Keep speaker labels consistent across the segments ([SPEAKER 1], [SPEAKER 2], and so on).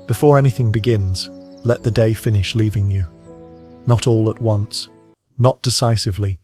[SPEAKER 1] Before anything begins, let the day finish leaving you. Not all at once. Not decisively.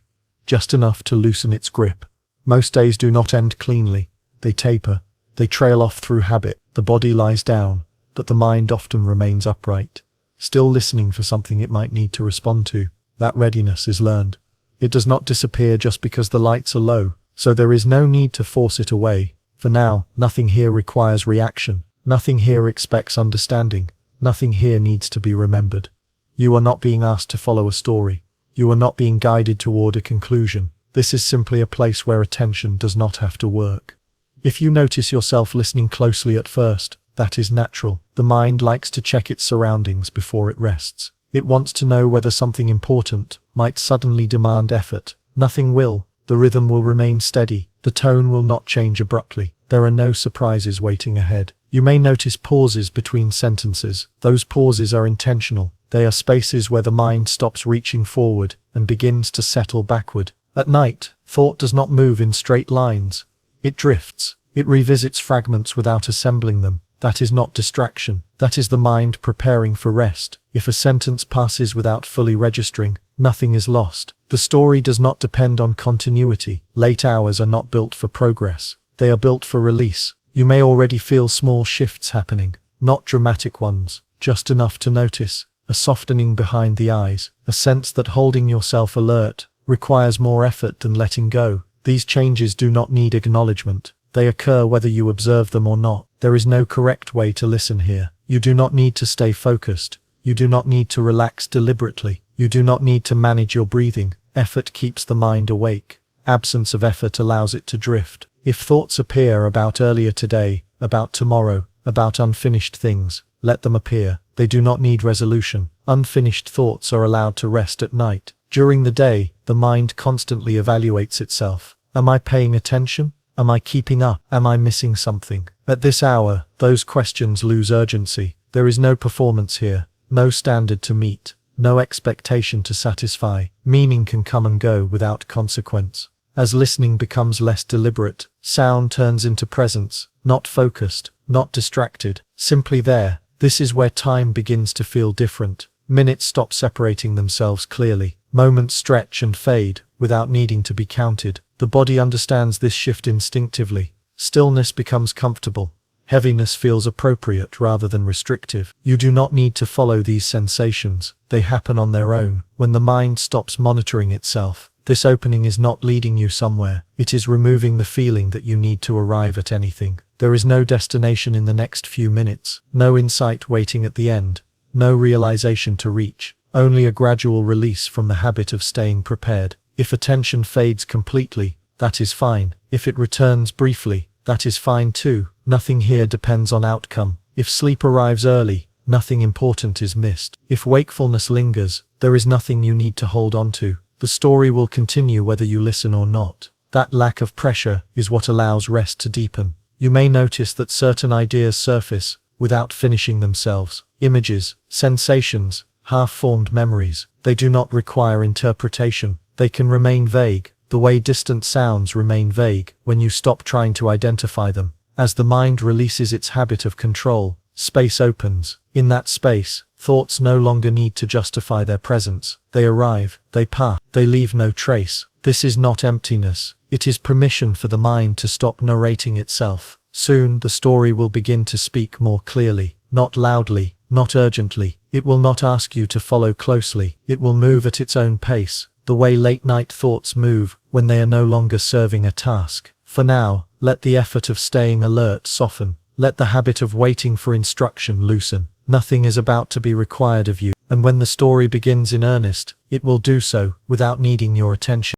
[SPEAKER 1] Just enough to loosen its grip. Most days do not end cleanly. They taper. They trail off through habit. The body lies down, but the mind often remains upright, still listening for something it might need to respond to. That readiness is learned. It does not disappear just because the lights are low, so there is no need to force it away. For now, nothing here requires reaction. Nothing here expects understanding. Nothing here needs to be remembered. You are not being asked to follow a story. You are not being guided toward a conclusion. This is simply a place where attention does not have to work. If you notice yourself listening closely at first, that is natural. The mind likes to check its surroundings before it rests. It wants to know whether something important might suddenly demand effort. Nothing will. The rhythm will remain steady. The tone will not change abruptly. There are no surprises waiting ahead. You may notice pauses between sentences. Those pauses are intentional. They are spaces where the mind stops reaching forward and begins to settle backward. At night, thought does not move in straight lines. It drifts. It revisits fragments without assembling them. That is not distraction. That is the mind preparing for rest. If a sentence passes without fully registering, nothing is lost. The story does not depend on continuity. Late hours are not built for progress. They are built for release. You may already feel small shifts happening, not dramatic ones, just enough to notice. A softening behind the eyes, a sense that holding yourself alert requires more effort than letting go. These changes do not need acknowledgement. They occur whether you observe them or not. There is no correct way to listen here. You do not need to stay focused. You do not need to relax deliberately. You do not need to manage your breathing. Effort keeps the mind awake. Absence of effort allows it to drift. If thoughts appear about earlier today, about tomorrow, about unfinished things, let them appear. They do not need resolution. Unfinished thoughts are allowed to rest at night. During the day, the mind constantly evaluates itself. Am I paying attention? Am I keeping up? Am I missing something? At this hour, those questions lose urgency. There is no performance here, no standard to meet, no expectation to satisfy. Meaning can come and go without consequence. As listening becomes less deliberate, sound turns into presence, not focused, not distracted, simply there. This is where time begins to feel different. Minutes stop separating themselves clearly. Moments stretch and fade, without needing to be counted. The body understands this shift instinctively. Stillness becomes comfortable. Heaviness feels appropriate rather than restrictive. You do not need to follow these sensations. They happen on their own. When the mind stops monitoring itself, this opening is not leading you somewhere. It is removing the feeling that you need to arrive at anything. There is no destination in the next few minutes. No insight waiting at the end. No realization to reach. Only a gradual release from the habit of staying prepared. If attention fades completely, that is fine. If it returns briefly, that is fine too. Nothing here depends on outcome. If sleep arrives early, nothing important is missed. If wakefulness lingers, there is nothing you need to hold on to. The story will continue whether you listen or not. That lack of pressure is what allows rest to deepen. You may notice that certain ideas surface without finishing themselves. Images, sensations, half-formed memories. They do not require interpretation. They can remain vague, the way distant sounds remain vague when you stop trying to identify them. As the mind releases its habit of control, space opens. In that space, thoughts no longer need to justify their presence. They arrive, they pass, they leave no trace. This is not emptiness. It is permission for the mind to stop narrating itself. Soon the story will begin to speak more clearly, not loudly, not urgently. It will not ask you to follow closely. It will move at its own pace, the way late-night thoughts move when they are no longer serving a task. For now, let the effort of staying alert soften. Let the habit of waiting for instruction loosen. Nothing is about to be required of you, and when the story begins in earnest, it will do so without needing your attention.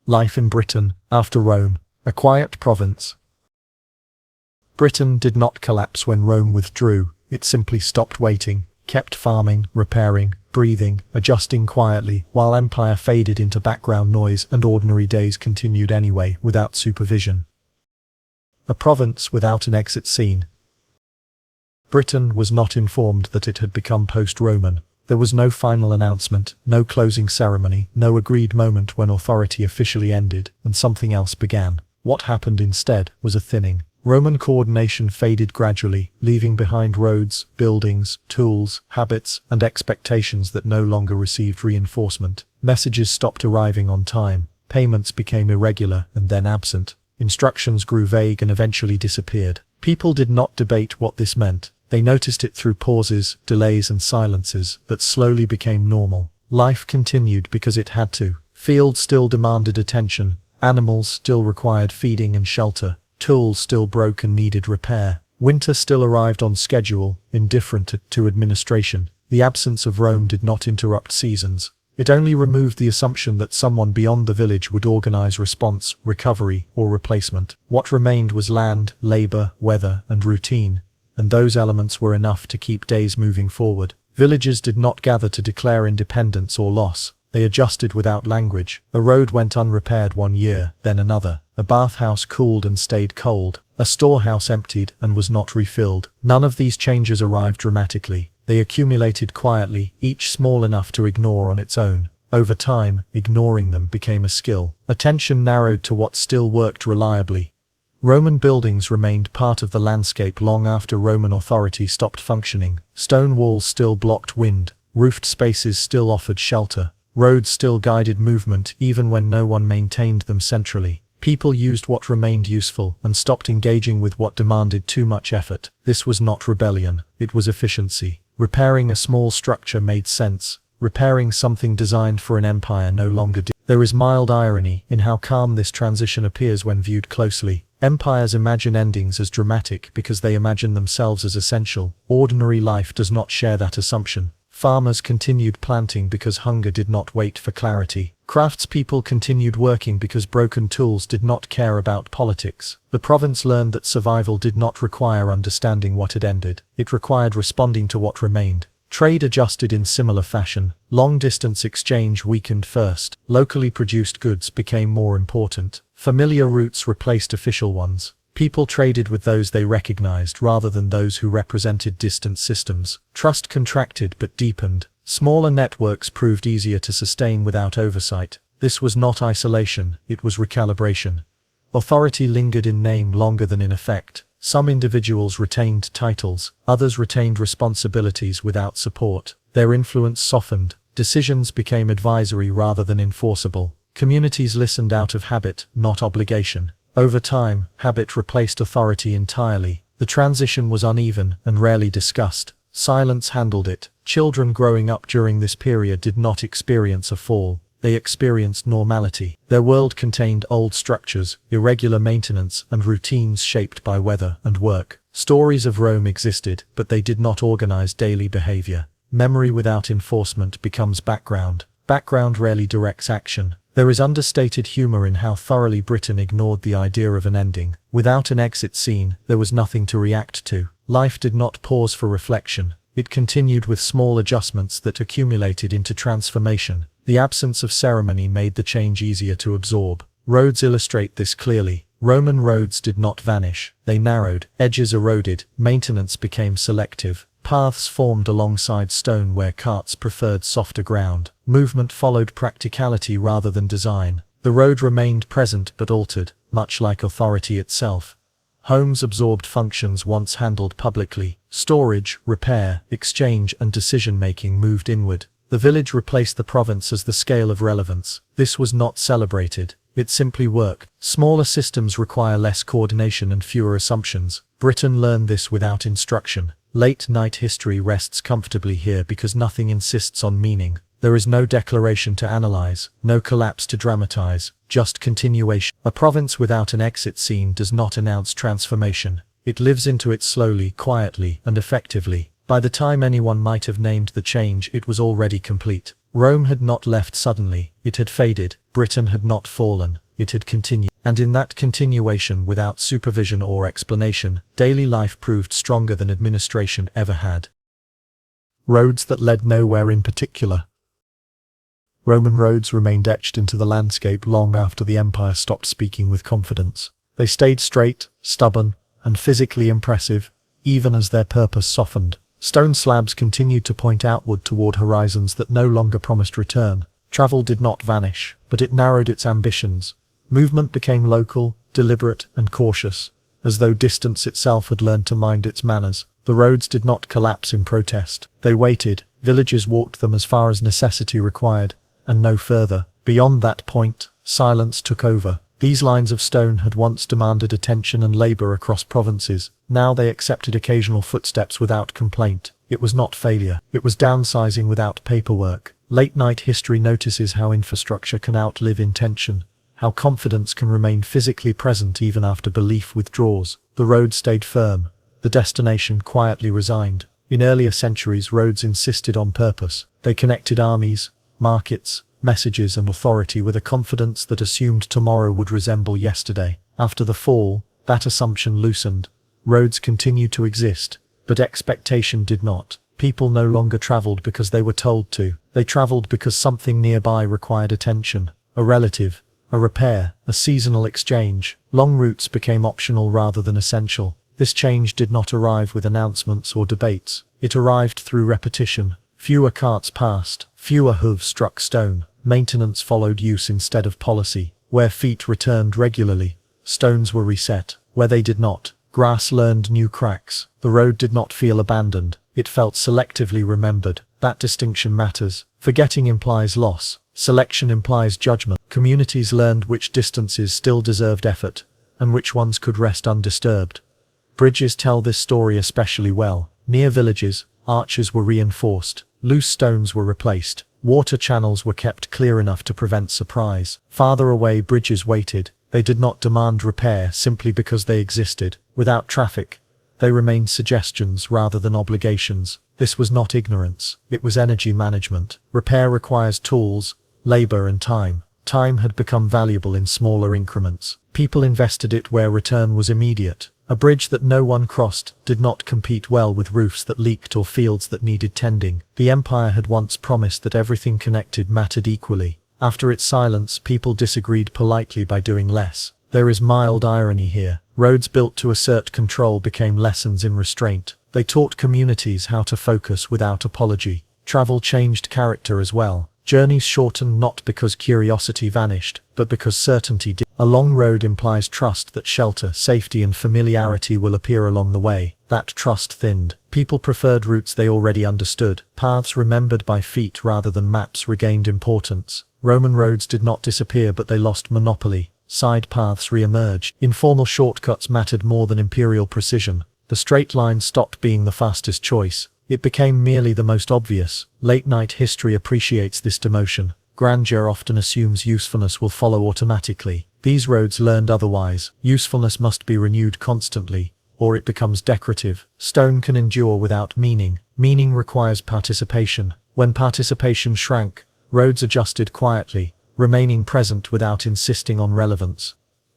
[SPEAKER 1] Life in Britain, after Rome, a quiet province. Britain did not collapse when Rome withdrew. It simply stopped waiting, kept farming, repairing, breathing, adjusting quietly, while empire faded into background noise and ordinary days continued anyway, without supervision. A province without an exit scene. Britain was not informed that it had become post-Roman. There was no final announcement, no closing ceremony, no agreed moment when authority officially ended and something else began. What happened instead was a thinning. Roman coordination faded gradually, leaving behind roads, buildings, tools, habits, and expectations that no longer received reinforcement. Messages stopped arriving on time, payments became irregular and then absent, instructions grew vague and eventually disappeared. People did not debate what this meant. They noticed it through pauses, delays and silences that slowly became normal. Life continued because it had to. Fields still demanded attention, animals still required feeding and shelter, tools still broke and needed repair. Winter still arrived on schedule, indifferent to administration. The absence of Rome did not interrupt seasons. It only removed the assumption that someone beyond the village would organize response, recovery, or replacement. What remained was land, labor, weather, and routine, and those elements were enough to keep days moving forward. Villages did not gather to declare independence or loss. They adjusted without language. A road went unrepaired one year, then another. A bathhouse cooled and stayed cold. A storehouse emptied and was not refilled. None of these changes arrived dramatically. They accumulated quietly, each small enough to ignore on its own. Over time, ignoring them became a skill. Attention narrowed to what still worked reliably. Roman buildings remained part of the landscape long after Roman authority stopped functioning. Stone walls still blocked wind. Roofed spaces still offered shelter. Roads still guided movement even when no one maintained them centrally. People used what remained useful and stopped engaging with what demanded too much effort. This was not rebellion, it was efficiency. Repairing a small structure made sense. Repairing something designed for an empire no longer did. There is mild irony in how calm this transition appears when viewed closely. Empires imagine endings as dramatic because they imagine themselves as essential. Ordinary life does not share that assumption. Farmers continued planting because hunger did not wait for clarity. Craftspeople continued working because broken tools did not care about politics. The province learned that survival did not require understanding what had ended. It required responding to what remained. Trade adjusted in similar fashion. Long-distance exchange weakened first. Locally produced goods became more important. Familiar routes replaced official ones. People traded with those they recognized rather than those who represented distant systems. Trust contracted but deepened. Smaller networks proved easier to sustain without oversight. This was not isolation, it was recalibration. Authority lingered in name longer than in effect. Some individuals retained titles, others retained responsibilities without support. Their influence softened. Decisions became advisory rather than enforceable. Communities listened out of habit, not obligation. Over time, habit replaced authority entirely. The transition was uneven and rarely discussed. Silence handled it. Children growing up during this period did not experience a fall. They experienced normality. Their world contained old structures, irregular maintenance, and routines shaped by weather and work. Stories of Rome existed, but they did not organize daily behavior. Memory without enforcement becomes background. Background rarely directs action. There is understated humor in how thoroughly Britain ignored the idea of an ending. Without an exit scene, there was nothing to react to. Life did not pause for reflection. It continued with small adjustments that accumulated into transformation. The absence of ceremony made the change easier to absorb. Roads illustrate this clearly. Roman roads did not vanish. They narrowed, edges eroded, maintenance became selective. Paths formed alongside stone where carts preferred softer ground. Movement followed practicality rather than design. The road remained present but altered, much like authority itself. Homes absorbed functions once handled publicly. Storage, repair, exchange, and decision-making moved inward. The village replaced the province as the scale of relevance. This was not celebrated. It simply worked. Smaller systems require less coordination and fewer assumptions. Britain learned this without instruction. Late-night history rests comfortably here because nothing insists on meaning. There is no declaration to analyze, no collapse to dramatize, just continuation. A province without an exit scene does not announce transformation. It lives into it slowly, quietly, and effectively. By the time anyone might have named the change, it was already complete. Rome had not left suddenly, it had faded. Britain had not fallen, it had continued. And in that continuation, without supervision or explanation, daily life proved stronger than administration ever had. Roads that led nowhere in particular. Roman roads remained etched into the landscape long after the empire stopped speaking with confidence. They stayed straight, stubborn, and physically impressive, even as their purpose softened. Stone slabs continued to point outward toward horizons that no longer promised return. Travel did not vanish, but it narrowed its ambitions. Movement became local, deliberate, and cautious. as though distance itself had learned to mind its manners. The roads did not collapse in protest. They waited. Villagers walked them as far as necessity required, and no further. Beyond that point, silence took over. These lines of stone had once demanded attention and labor across provinces. Now they accepted occasional footsteps without complaint. It was not failure. It was downsizing without paperwork. Late-night history notices how infrastructure can outlive intention, how confidence can remain physically present even after belief withdraws. The road stayed firm. The destination quietly resigned. In earlier centuries, roads insisted on purpose. They connected armies, markets, messages and authority with a confidence that assumed tomorrow would resemble yesterday. After the fall, that assumption loosened. Roads continued to exist, but expectation did not. People no longer traveled because they were told to. They traveled because something nearby required attention. A relative, a repair, a seasonal exchange. Long routes became optional rather than essential. This change did not arrive with announcements or debates. It arrived through repetition. Fewer carts passed, fewer hooves struck stone. Maintenance followed use instead of policy. Where feet returned regularly, stones were reset. Where they did not, grass learned new cracks. The road did not feel abandoned. It felt selectively remembered. That distinction matters. Forgetting implies loss. Selection implies judgment. Communities learned which distances still deserved effort, and which ones could rest undisturbed. Bridges tell this story especially well. Near villages, arches were reinforced. Loose stones were replaced. Water channels were kept clear enough to prevent surprise. Farther away, bridges waited. They did not demand repair simply because they existed. Without traffic, they remained suggestions rather than obligations. This was not ignorance. It was energy management. Repair requires tools, labor and time. Time had become valuable in smaller increments. People invested it where return was immediate. A bridge that no one crossed did not compete well with roofs that leaked or fields that needed tending. The empire had once promised that everything connected mattered equally. After its silence, people disagreed politely by doing less. There is mild irony here. Roads built to assert control became lessons in restraint. They taught communities how to focus without apology. Travel changed character as well. Journeys shortened not because curiosity vanished, but because certainty did. A long road implies trust that shelter, safety and familiarity will appear along the way. That trust thinned. People preferred routes they already understood. Paths remembered by feet rather than maps regained importance. Roman roads did not disappear, but they lost monopoly. Side paths re-emerged. Informal shortcuts mattered more than imperial precision. The straight line stopped being the fastest choice. It became merely the most obvious. Late-night history appreciates this demotion. Grandeur often assumes usefulness will follow automatically. These roads learned otherwise. Usefulness must be renewed constantly, or it becomes decorative. Stone can endure without meaning. Meaning requires participation. When participation shrank, roads adjusted quietly, remaining present without insisting on relevance.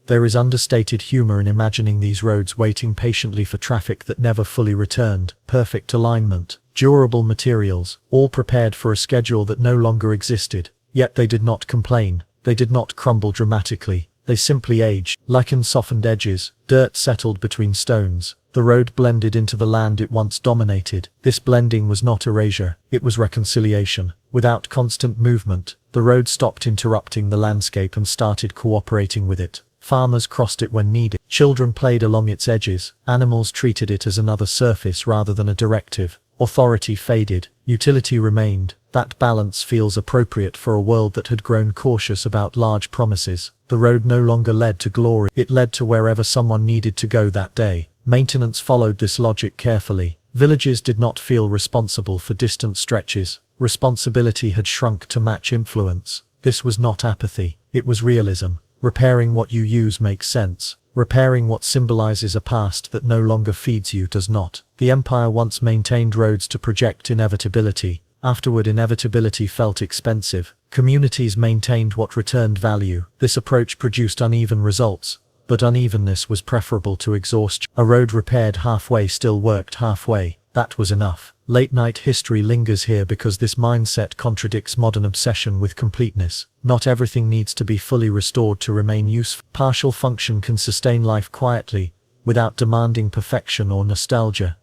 [SPEAKER 1] There is understated humor in imagining these roads waiting patiently for traffic that never fully returned. Perfect alignment, durable materials, all prepared for a schedule that no longer existed. Yet they did not complain. They did not crumble dramatically. They simply aged. Lichen softened edges. Dirt settled between stones. The road blended into the land it once dominated. This blending was not erasure. It was reconciliation. Without constant movement, the road stopped interrupting the landscape and started cooperating with it. Farmers crossed it when needed. Children played along its edges. Animals treated it as another surface rather than a directive. Authority faded. Utility remained. That balance feels appropriate for a world that had grown cautious about large promises. The road no longer led to glory. It led to wherever someone needed to go that day. Maintenance followed this logic carefully. Villages did not feel responsible for distant stretches. Responsibility had shrunk to match influence. This was not apathy. It was realism. Repairing what you use makes sense. Repairing what symbolizes a past that no longer feeds you does not. The empire once maintained roads to project inevitability. Afterward, inevitability felt expensive. Communities maintained what returned value. This approach produced uneven results, but unevenness was preferable to exhaustion. A road repaired halfway still worked halfway. That was enough. Late-night history lingers here because this mindset contradicts modern obsession with completeness. Not everything needs to be fully restored to remain useful. Partial function can sustain life quietly, without demanding perfection or nostalgia.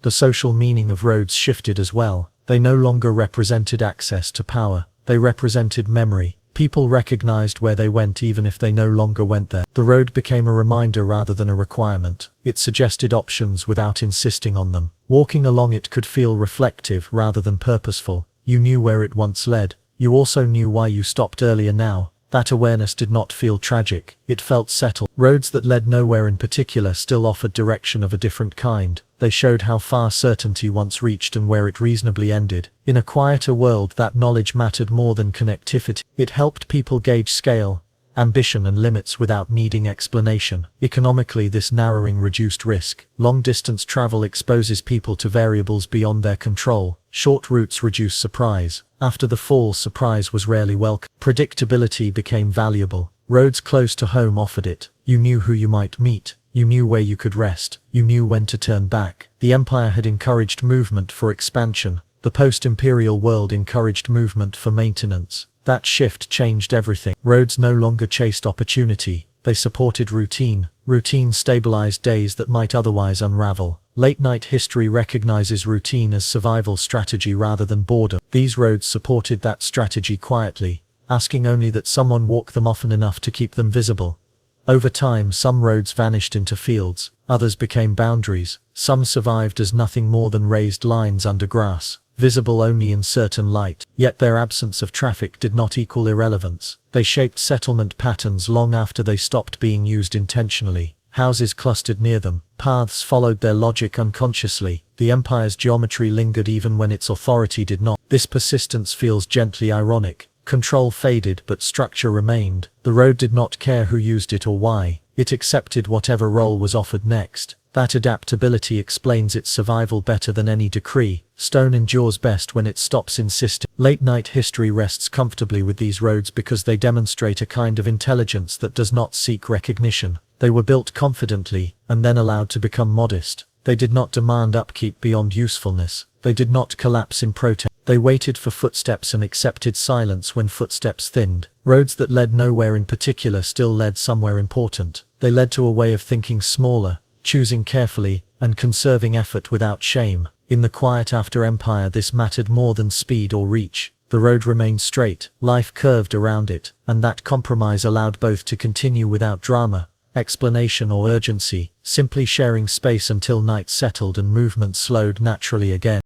[SPEAKER 1] The social meaning of roads shifted as well. They no longer represented access to power. They represented memory. People recognized where they went even if they no longer went there. The road became a reminder rather than a requirement. It suggested options without insisting on them. Walking along it could feel reflective rather than purposeful. You knew where it once led. You also knew why you stopped earlier now. That awareness did not feel tragic. It felt settled. Roads that led nowhere in particular still offered direction of a different kind. They showed how far certainty once reached and where it reasonably ended. In a quieter world, that knowledge mattered more than connectivity. It helped people gauge scale, ambition and limits without needing explanation. Economically, this narrowing reduced risk. Long-distance travel exposes people to variables beyond their control. Short routes reduce surprise. After the fall, surprise was rarely welcome. Predictability became valuable. Roads close to home offered it. You knew who you might meet. You knew where you could rest. You knew when to turn back. The empire had encouraged movement for expansion. The post-imperial world encouraged movement for maintenance. That shift changed everything. Roads no longer chased opportunity. They supported routine. Routine stabilized days that might otherwise unravel. Late-night history recognizes routine as survival strategy rather than boredom. These roads supported that strategy quietly, asking only that someone walk them often enough to keep them visible. Over time, some roads vanished into fields, others became boundaries, some survived as nothing more than raised lines under grass, visible only in certain light. Yet their absence of traffic did not equal irrelevance. They shaped settlement patterns long after they stopped being used intentionally. Houses clustered near them, paths followed their logic unconsciously. The empire's geometry lingered even when its authority did not. This persistence feels gently ironic. Control faded, but structure remained. The road did not care who used it or why. It accepted whatever role was offered next. That adaptability explains its survival better than any decree. Stone endures best when it stops insisting. Late-night history rests comfortably with these roads because they demonstrate a kind of intelligence that does not seek recognition. They were built confidently, and then allowed to become modest. They did not demand upkeep beyond usefulness. They did not collapse in protest. They waited for footsteps and accepted silence when footsteps thinned. Roads that led nowhere in particular still led somewhere important. They led to a way of thinking smaller, choosing carefully, and conserving effort without shame. In the quiet after empire, this mattered more than speed or reach. The road remained straight, life curved around it, and that compromise allowed both to continue without drama, explanation or urgency, simply sharing space until night settled and movement slowed naturally again.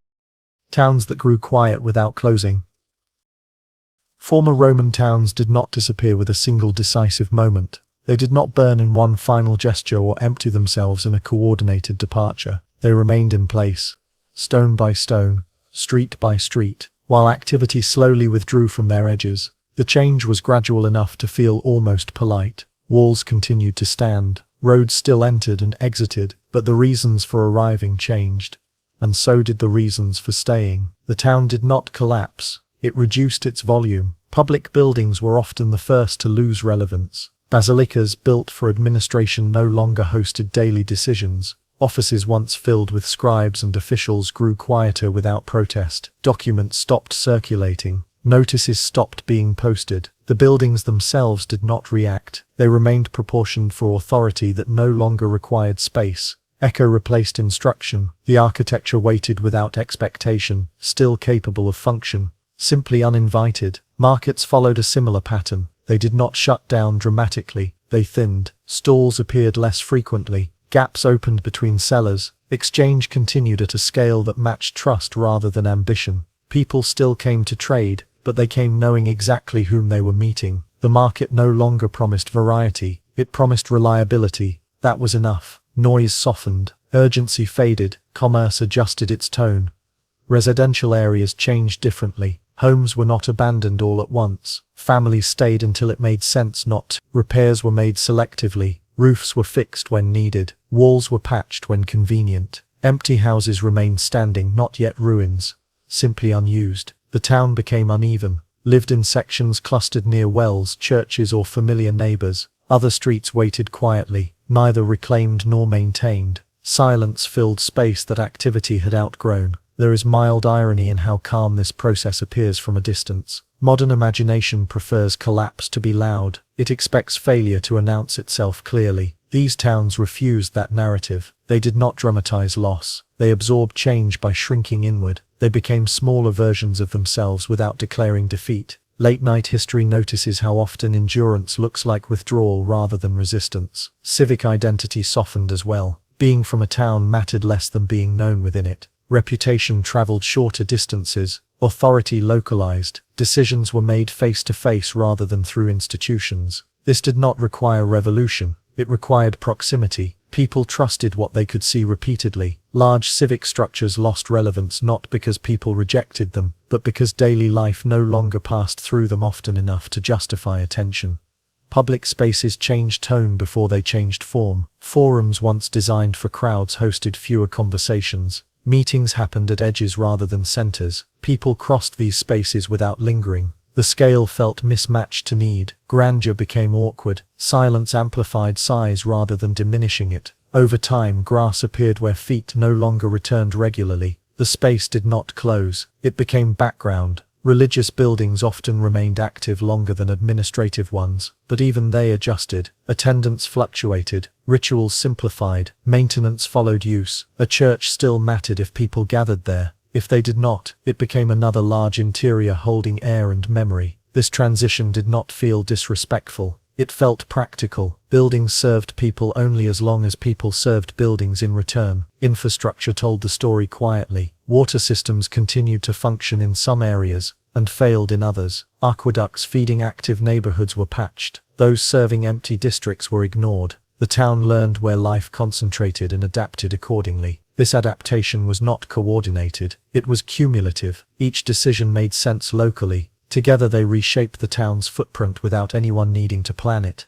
[SPEAKER 1] Towns that grew quiet without closing. Former Roman towns did not disappear with a single decisive moment. They did not burn in one final gesture or empty themselves in a coordinated departure. They remained in place, stone by stone, street by street, while activity slowly withdrew from their edges. The change was gradual enough to feel almost polite. Walls continued to stand, roads still entered and exited, but the reasons for arriving changed. And so did the reasons for staying. The town did not collapse. It reduced its volume. Public buildings were often the first to lose relevance. Basilicas built for administration no longer hosted daily decisions. Offices once filled with scribes and officials grew quieter without protest. Documents stopped circulating. Notices stopped being posted. The buildings themselves did not react. They remained proportioned for authority that no longer required space. Echo replaced instruction. The architecture waited without expectation, still capable of function, simply uninvited. Markets followed a similar pattern. They did not shut down dramatically. They thinned. Stalls appeared less frequently. Gaps opened between sellers. Exchange continued at a scale that matched trust rather than ambition. People still came to trade, but they came knowing exactly whom they were meeting. The market no longer promised variety. It promised reliability. That was enough. Noise softened, urgency faded, commerce adjusted its tone. Residential areas changed differently. Homes were not abandoned all at once. Families stayed until it made sense not to. Repairs were made selectively. Roofs were fixed when needed. Walls were patched when convenient. Empty houses remained standing, not yet ruins, simply unused. The town became uneven, lived in sections clustered near wells, churches or familiar neighbors. Other streets waited quietly, neither reclaimed nor maintained. Silence filled space that activity had outgrown. There is mild irony in how calm this process appears from a distance. Modern imagination prefers collapse to be loud. It expects failure to announce itself clearly. These towns refused that narrative. They did not dramatize loss. They absorbed change by shrinking inward. They became smaller versions of themselves without declaring defeat. Late-night history notices how often endurance looks like withdrawal rather than resistance. Civic identity softened as well. Being from a town mattered less than being known within it. Reputation traveled shorter distances. Authority localized. Decisions were made face-to-face rather than through institutions. This did not require revolution. It required proximity. People trusted what they could see repeatedly. Large civic structures lost relevance not because people rejected them, but because daily life no longer passed through them often enough to justify attention. Public spaces changed tone before they changed form. Forums once designed for crowds hosted fewer conversations. Meetings happened at edges rather than centers. People crossed these spaces without lingering. The scale felt mismatched to need. Grandeur became awkward. Silence amplified size rather than diminishing it. Over time, grass appeared where feet no longer returned regularly. The space did not close. It became background. Religious buildings often remained active longer than administrative ones, but even they adjusted. Attendance fluctuated. Rituals simplified. Maintenance followed use. A church still mattered if people gathered there. If they did not, it became another large interior holding air and memory. This transition did not feel disrespectful. It felt practical. Buildings served people only as long as people served buildings in return. Infrastructure told the story quietly. Water systems continued to function in some areas, and failed in others. Aqueducts feeding active neighborhoods were patched. Those serving empty districts were ignored. The town learned where life concentrated and adapted accordingly. This adaptation was not coordinated. It was cumulative. Each decision made sense locally. Together they reshaped the town's footprint without anyone needing to plan it.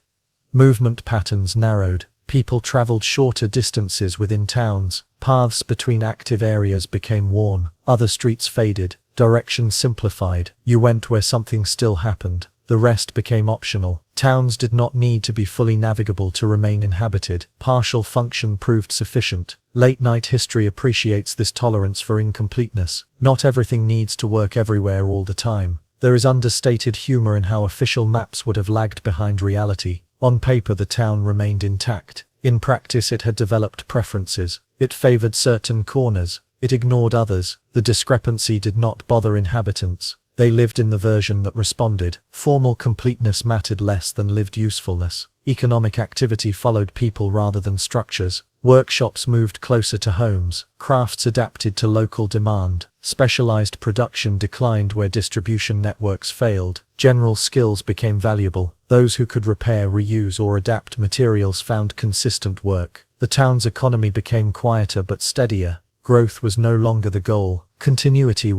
[SPEAKER 1] Movement patterns narrowed. People traveled shorter distances within towns. Paths between active areas became worn. Other streets faded. Direction simplified. You went where something still happened. The rest became optional. Towns did not need to be fully navigable to remain inhabited. Partial function proved sufficient. Late-night history appreciates this tolerance for incompleteness. Not everything needs to work everywhere all the time. There is understated humor in how official maps would have lagged behind reality. On paper the town remained intact. In practice it had developed preferences. It favored certain corners. It ignored others. The discrepancy did not bother inhabitants. They lived in the version that responded. Formal completeness mattered less than lived usefulness. Economic activity followed people rather than structures. Workshops moved closer to homes. Crafts adapted to local demand. Specialized production declined where distribution networks failed. General skills became valuable. Those who could repair, reuse, or adapt materials found consistent work. The town's economy became quieter but steadier. Growth was no longer the goal. Continuity.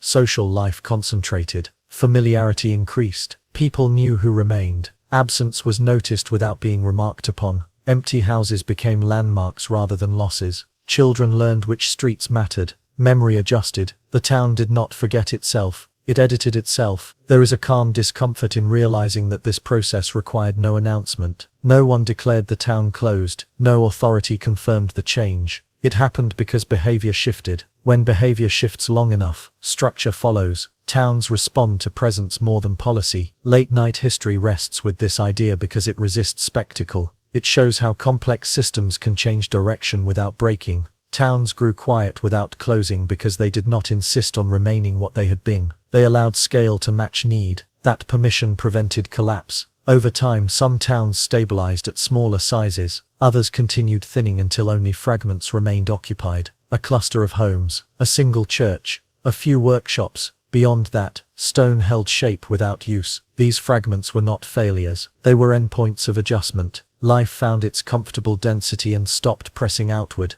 [SPEAKER 1] Social life concentrated. Familiarity increased. People knew who remained. Absence was noticed without being remarked upon. Empty houses became landmarks rather than losses. Children learned which streets mattered. Memory adjusted. The town did not forget itself. It edited itself. There is a calm discomfort in realizing that this process required no announcement. No one declared the town closed. No authority confirmed the change. It happened because behavior shifted. When behavior shifts long enough, structure follows. Towns respond to presence more than policy. Late-night history rests with this idea because it resists spectacle. It shows how complex systems can change direction without breaking. Towns grew quiet without closing because they did not insist on remaining what they had been. They allowed scale to match need. That permission prevented collapse. Over time, some towns stabilized at smaller sizes. Others continued thinning until only fragments remained occupied. A cluster of homes, a single church, a few workshops. Beyond that, stone held shape without use. These fragments were not failures. They were endpoints of adjustment. Life found its comfortable density and stopped pressing outward.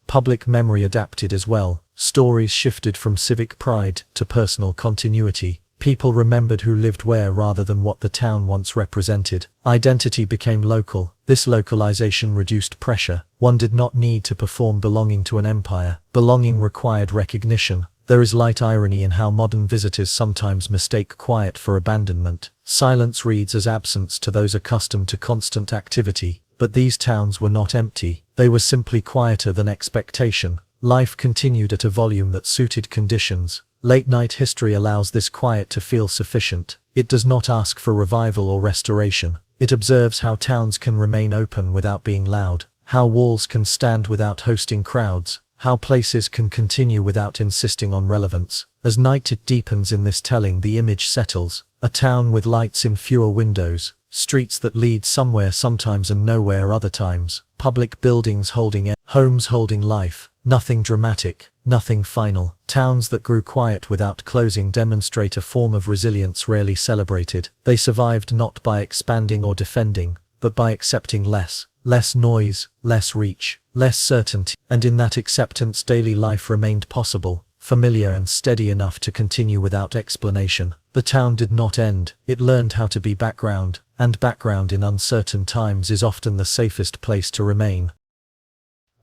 [SPEAKER 1] Public memory adapted as well. Stories shifted from civic pride to personal continuity. People remembered who lived where rather than what the town once represented. Identity became local. This localization reduced pressure. One did not need to perform belonging to an empire. Belonging required recognition. There is light irony in how modern visitors sometimes mistake quiet for abandonment. Silence reads as absence to those accustomed to constant activity. But these towns were not empty. They were simply quieter than expectation. Life continued at a volume that suited conditions. Late-night history allows this quiet to feel sufficient. It does not ask for revival or restoration. It observes how towns can remain open without being loud, how walls can stand without hosting crowds, how places can continue without insisting on relevance. As night deepens in this telling, the image settles. A town with lights in fewer windows, streets that lead somewhere sometimes and nowhere other times, public buildings holding homes holding life, nothing dramatic, nothing final. Towns that grew quiet without closing demonstrate a form of resilience rarely celebrated. They survived not by expanding or defending, but by accepting less noise, less reach, less certainty. And in that acceptance, daily life remained possible, familiar and steady enough to continue without explanation. The town did not end, it learned how to be background, and background in uncertain times is often the safest place to remain.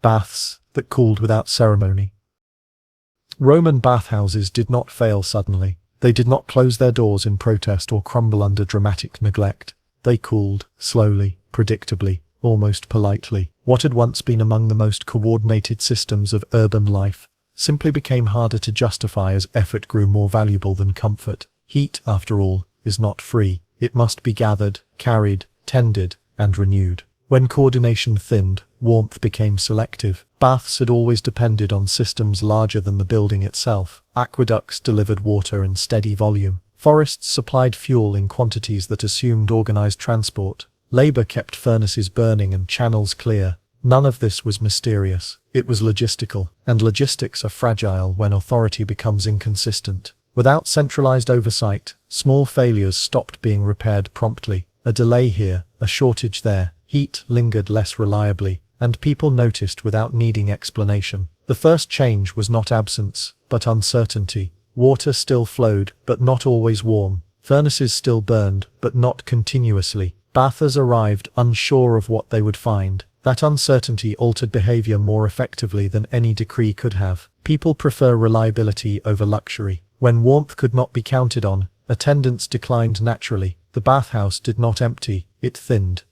[SPEAKER 1] Baths that cooled without ceremony. Roman bathhouses did not fail suddenly. They did not close their doors in protest or crumble under dramatic neglect. They cooled, slowly, predictably, almost politely. What had once been among the most coordinated systems of urban life simply became harder to justify as effort grew more valuable than comfort. Heat, after all, is not free. It must be gathered, carried, tended, and renewed. When coordination thinned, warmth became selective. Baths had always depended on systems larger than the building itself. Aqueducts delivered water in steady volume. Forests supplied fuel in quantities that assumed organized transport. Labor kept furnaces burning and channels clear. None of this was mysterious. It was logistical, and logistics are fragile when authority becomes inconsistent. Without centralized oversight, small failures stopped being repaired promptly. A delay here, a shortage there. Heat lingered less reliably, and people noticed without needing explanation. The first change was not absence, but uncertainty. Water still flowed, but not always warm. Furnaces still burned, but not continuously. Bathers arrived unsure of what they would find. That uncertainty altered behavior more effectively than any decree could have. People prefer reliability over luxury. When warmth could not be counted on, attendance declined naturally. The bathhouse did not empty, it thinned.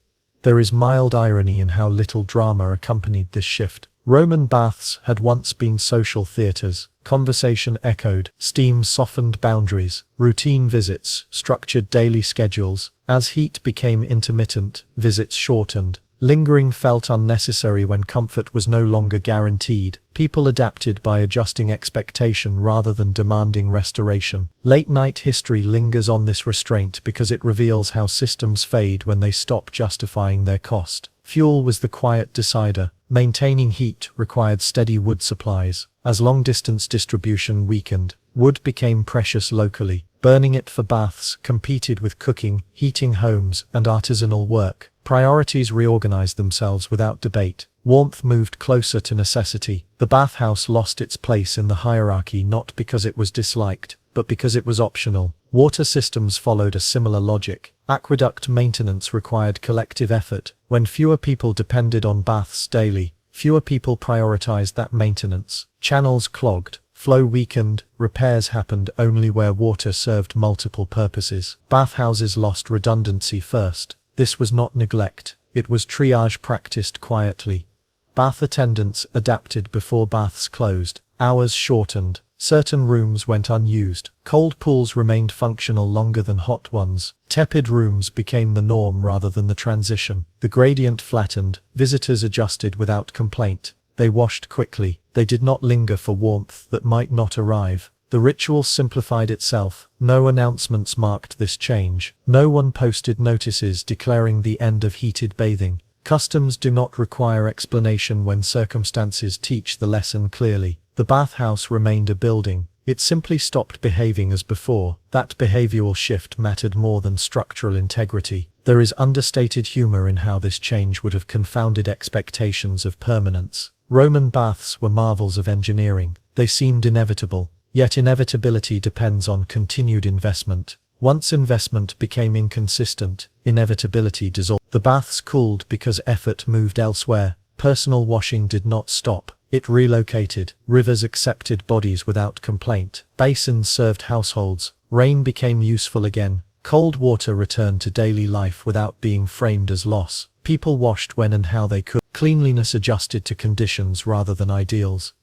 [SPEAKER 1] There is mild irony in how little drama accompanied this shift. Roman baths had once been social theatres. Conversation echoed, steam softened boundaries, routine visits, structured daily schedules. As heat became intermittent, visits shortened. Lingering felt unnecessary when comfort was no longer guaranteed. People adapted by adjusting expectation rather than demanding restoration. Late-night history lingers on this restraint because it reveals how systems fade when they stop justifying their cost. Fuel was the quiet decider. Maintaining heat required steady wood supplies. As long-distance distribution weakened, wood became precious locally. Burning it for baths competed with cooking, heating homes, and artisanal work. Priorities reorganized themselves without debate. Warmth moved closer to necessity. The bathhouse lost its place in the hierarchy not because it was disliked, but because it was optional. Water systems followed a similar logic. Aqueduct maintenance required collective effort. When fewer people depended on baths daily, fewer people prioritized that maintenance. Channels clogged. Flow weakened, repairs happened only where water served multiple purposes. Bathhouses lost redundancy first. This was not neglect, it was triage practiced quietly. Bath attendants adapted before baths closed. Hours shortened. Certain rooms went unused. Cold pools remained functional longer than hot ones. Tepid rooms became the norm rather than the transition. The gradient flattened. Visitors adjusted without complaint. They washed quickly. They did not linger for warmth that might not arrive. The ritual simplified itself. No announcements marked this change. No one posted notices declaring the end of heated bathing. Customs do not require explanation when circumstances teach the lesson clearly. The bathhouse remained a building. It simply stopped behaving as before. That behavioral shift mattered more than structural integrity. There is understated humor in how this change would have confounded expectations of permanence. Roman baths were marvels of engineering. They seemed inevitable. Yet inevitability depends on continued investment. Once investment became inconsistent, inevitability dissolved. The baths cooled because effort moved elsewhere. Personal washing did not stop. It relocated. Rivers accepted bodies without complaint. Basins served households. Rain became useful again. Cold water returned to daily life without being framed as loss. People washed when and how they could. Cleanliness adjusted to conditions rather than ideals.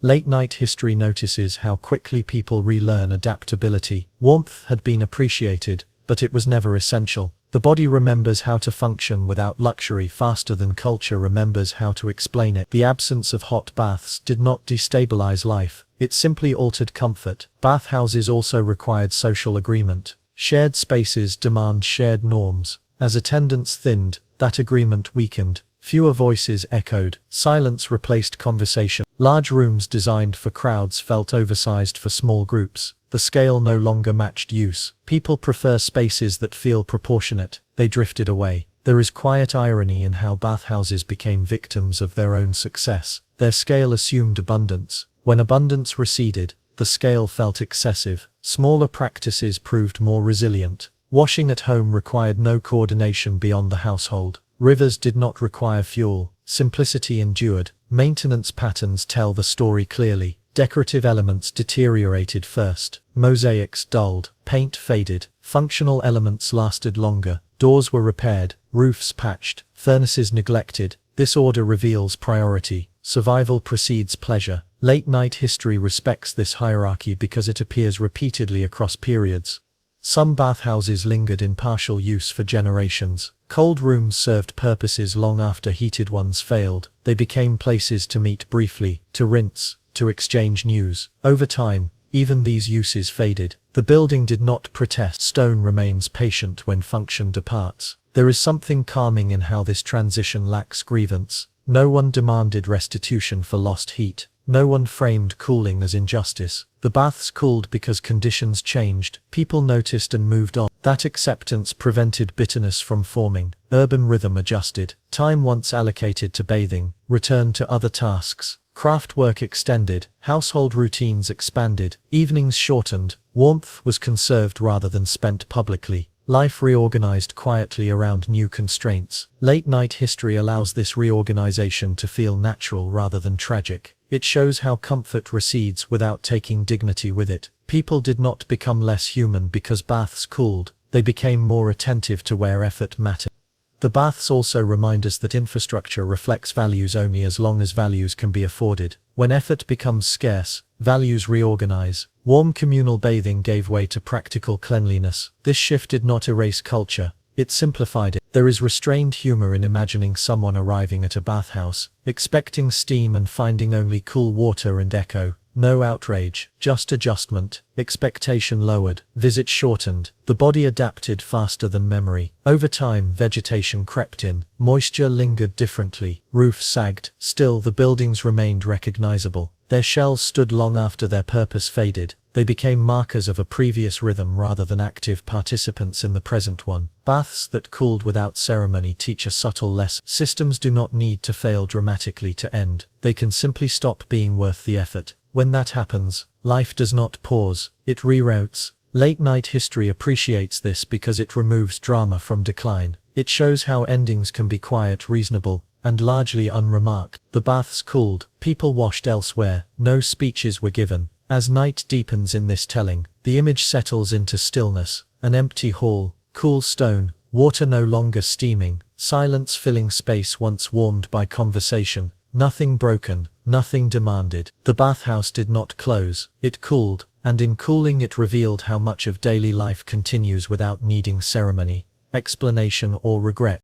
[SPEAKER 1] Late-night history notices how quickly people relearn adaptability. Warmth had been appreciated, but it was never essential. The body remembers how to function without luxury faster than culture remembers how to explain it. The absence of hot baths did not destabilize life, it simply altered comfort. Bathhouses also required social agreement. Shared spaces demand shared norms. As attendance thinned, that agreement weakened. Fewer voices echoed. Silence replaced conversation. Large rooms designed for crowds felt oversized for small groups. The scale no longer matched use. People prefer spaces that feel proportionate. They drifted away. There is quiet irony in how bathhouses became victims of their own success. Their scale assumed abundance. When abundance receded, the scale felt excessive. Smaller practices proved more resilient. Washing at home required no coordination beyond the household. Rivers did not require fuel. Simplicity endured. Maintenance patterns tell the story clearly. Decorative elements deteriorated first. Mosaics dulled. Paint faded. Functional elements lasted longer. Doors were repaired. Roofs patched. Furnaces neglected. This order reveals priority. Survival precedes pleasure. Late-night history respects this hierarchy because it appears repeatedly across periods. Some bathhouses lingered in partial use for generations. Cold rooms served purposes long after heated ones failed. They became places to meet briefly, to rinse, to exchange news. Over time, even these uses faded. The building did not protest. Stone remains patient when function departs. There is something calming in how this transition lacks grievance. No one demanded restitution for lost heat. No one framed cooling as injustice. The baths cooled because conditions changed. People noticed and moved on. That acceptance prevented bitterness from forming. Urban rhythm adjusted. Time once allocated to bathing returned to other tasks. Craft work extended. Household routines expanded. Evenings shortened. Warmth was conserved rather than spent publicly. Life reorganized quietly around new constraints. Late-night history allows this reorganization to feel natural rather than tragic. It shows how comfort recedes without taking dignity with it. People did not become less human because baths cooled. They became more attentive to where effort mattered. The baths also remind us that infrastructure reflects values only as long as values can be afforded. When effort becomes scarce, values reorganize. Warm communal bathing gave way to practical cleanliness. This shift did not erase culture, it simplified it. There is restrained humor in imagining someone arriving at a bathhouse, expecting steam and finding only cool water and echo. No outrage, just adjustment. Expectation lowered, visit shortened. The body adapted faster than memory. Over time, vegetation crept in. Moisture lingered differently. Roofs sagged. Still, the buildings remained recognizable. Their shells stood long after their purpose faded. They became markers of a previous rhythm rather than active participants in the present one. Baths that cooled without ceremony teach a subtle lesson. Systems do not need to fail dramatically to end. They can simply stop being worth the effort. When that happens, life does not pause, it reroutes. Late-night history appreciates this because it removes drama from decline. It shows how endings can be quiet, reasonable, and largely unremarked. The baths cooled, people washed elsewhere, no speeches were given. As night deepens in this telling, the image settles into stillness. An empty hall, cool stone, water no longer steaming, silence filling space once warmed by conversation. Nothing broken, nothing demanded. The bathhouse did not close, it cooled, and in cooling it revealed how much of daily life continues without needing ceremony, explanation or regret.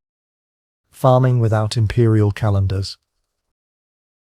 [SPEAKER 1] Farming without imperial calendars.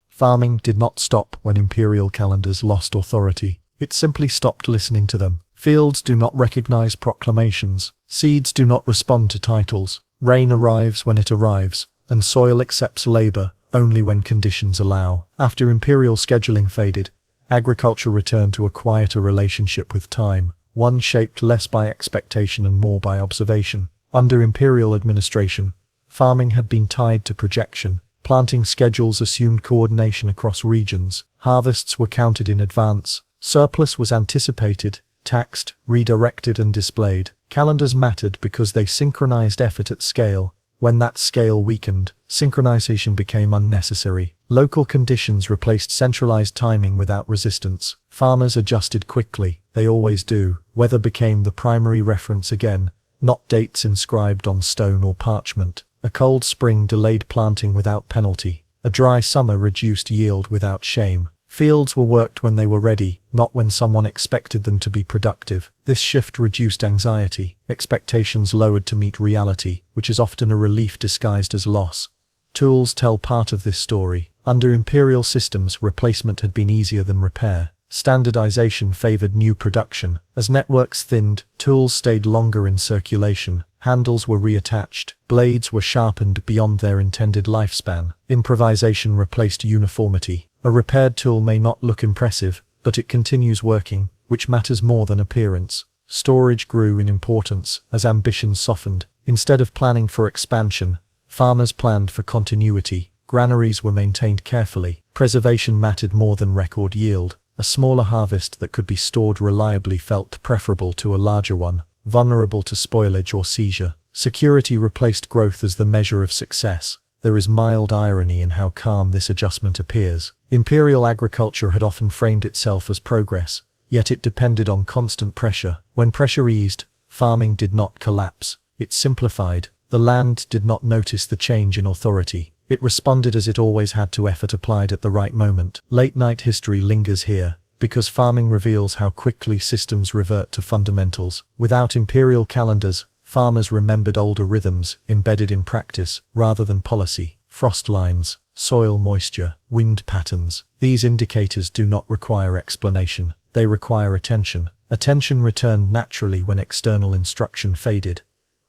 [SPEAKER 1] Farming did not stop when imperial calendars lost authority. It simply stopped listening to them. Fields do not recognize proclamations. Seeds do not respond to titles. Rain arrives when it arrives, and soil accepts labor only when conditions allow. After imperial scheduling faded, agriculture returned to a quieter relationship with time, one shaped less by expectation and more by observation. Under imperial administration, farming had been tied to projection. Planting schedules assumed coordination across regions. Harvests were counted in advance. Surplus was anticipated, taxed, redirected and displayed. Calendars mattered because they synchronized effort at scale. When that scale weakened, synchronization became unnecessary. Local conditions replaced centralized timing without resistance. Farmers adjusted quickly. They always do. Weather became the primary reference again, not dates inscribed on stone or parchment. A cold spring delayed planting without penalty. A dry summer reduced yield without shame. Fields were worked when they were ready, not when someone expected them to be productive. This shift reduced anxiety, expectations lowered to meet reality, which is often a relief disguised as loss. Tools tell part of this story. Under imperial systems, replacement had been easier than repair. Standardization favored new production. As networks thinned, tools stayed longer in circulation. Handles were reattached. Blades were sharpened beyond their intended lifespan. Improvisation replaced uniformity. A repaired tool may not look impressive, but it continues working, which matters more than appearance. Storage grew in importance as ambitions softened. Instead of planning for expansion, farmers planned for continuity. Granaries were maintained carefully. Preservation mattered more than record yield. A smaller harvest that could be stored reliably felt preferable to a larger one, vulnerable to spoilage or seizure. Security replaced growth as the measure of success. There is mild irony in how calm this adjustment appears. Imperial agriculture had often framed itself as progress, yet it depended on constant pressure. When pressure eased, farming did not collapse. It simplified. The land did not notice the change in authority. It responded as it always had to effort applied at the right moment. Late-night history lingers here, because farming reveals how quickly systems revert to fundamentals. Without imperial calendars, farmers remembered older rhythms, embedded in practice, rather than policy. Frost lines, soil moisture, wind patterns. These indicators do not require explanation. They require attention. Attention returned naturally when external instruction faded.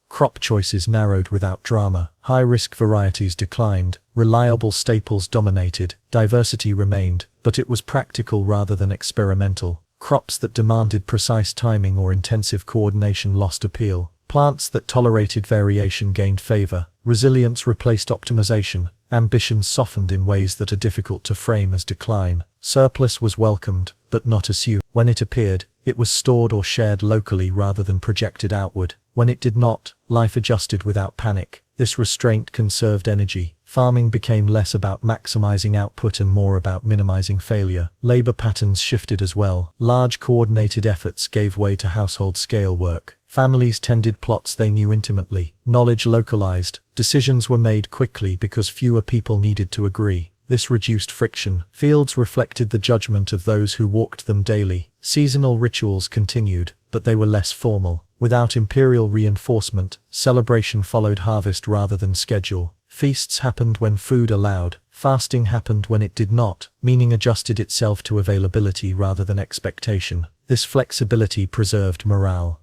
[SPEAKER 1] Crop choices narrowed without drama. High-risk varieties declined. Reliable staples dominated. Diversity remained, but it was practical rather than experimental. Crops that demanded precise timing or intensive coordination lost appeal. Plants that tolerated variation gained favor. Resilience replaced optimization. Ambitions softened in ways that are difficult to frame as decline. Surplus was welcomed, but not assumed. When it appeared, it was stored or shared locally rather than projected outward. When it did not, life adjusted without panic. This restraint conserved energy. Farming became less about maximizing output and more about minimizing failure. Labor patterns shifted as well. Large coordinated efforts gave way to household-scale work. Families tended plots they knew intimately. Knowledge localized. Decisions were made quickly because fewer people needed to agree. This reduced friction. Fields reflected the judgment of those who walked them daily. Seasonal rituals continued, but they were less formal. Without imperial reinforcement, celebration followed harvest rather than schedule. Feasts happened when food allowed. Fasting happened when it did not. Meaning adjusted itself to availability rather than expectation. This flexibility preserved morale.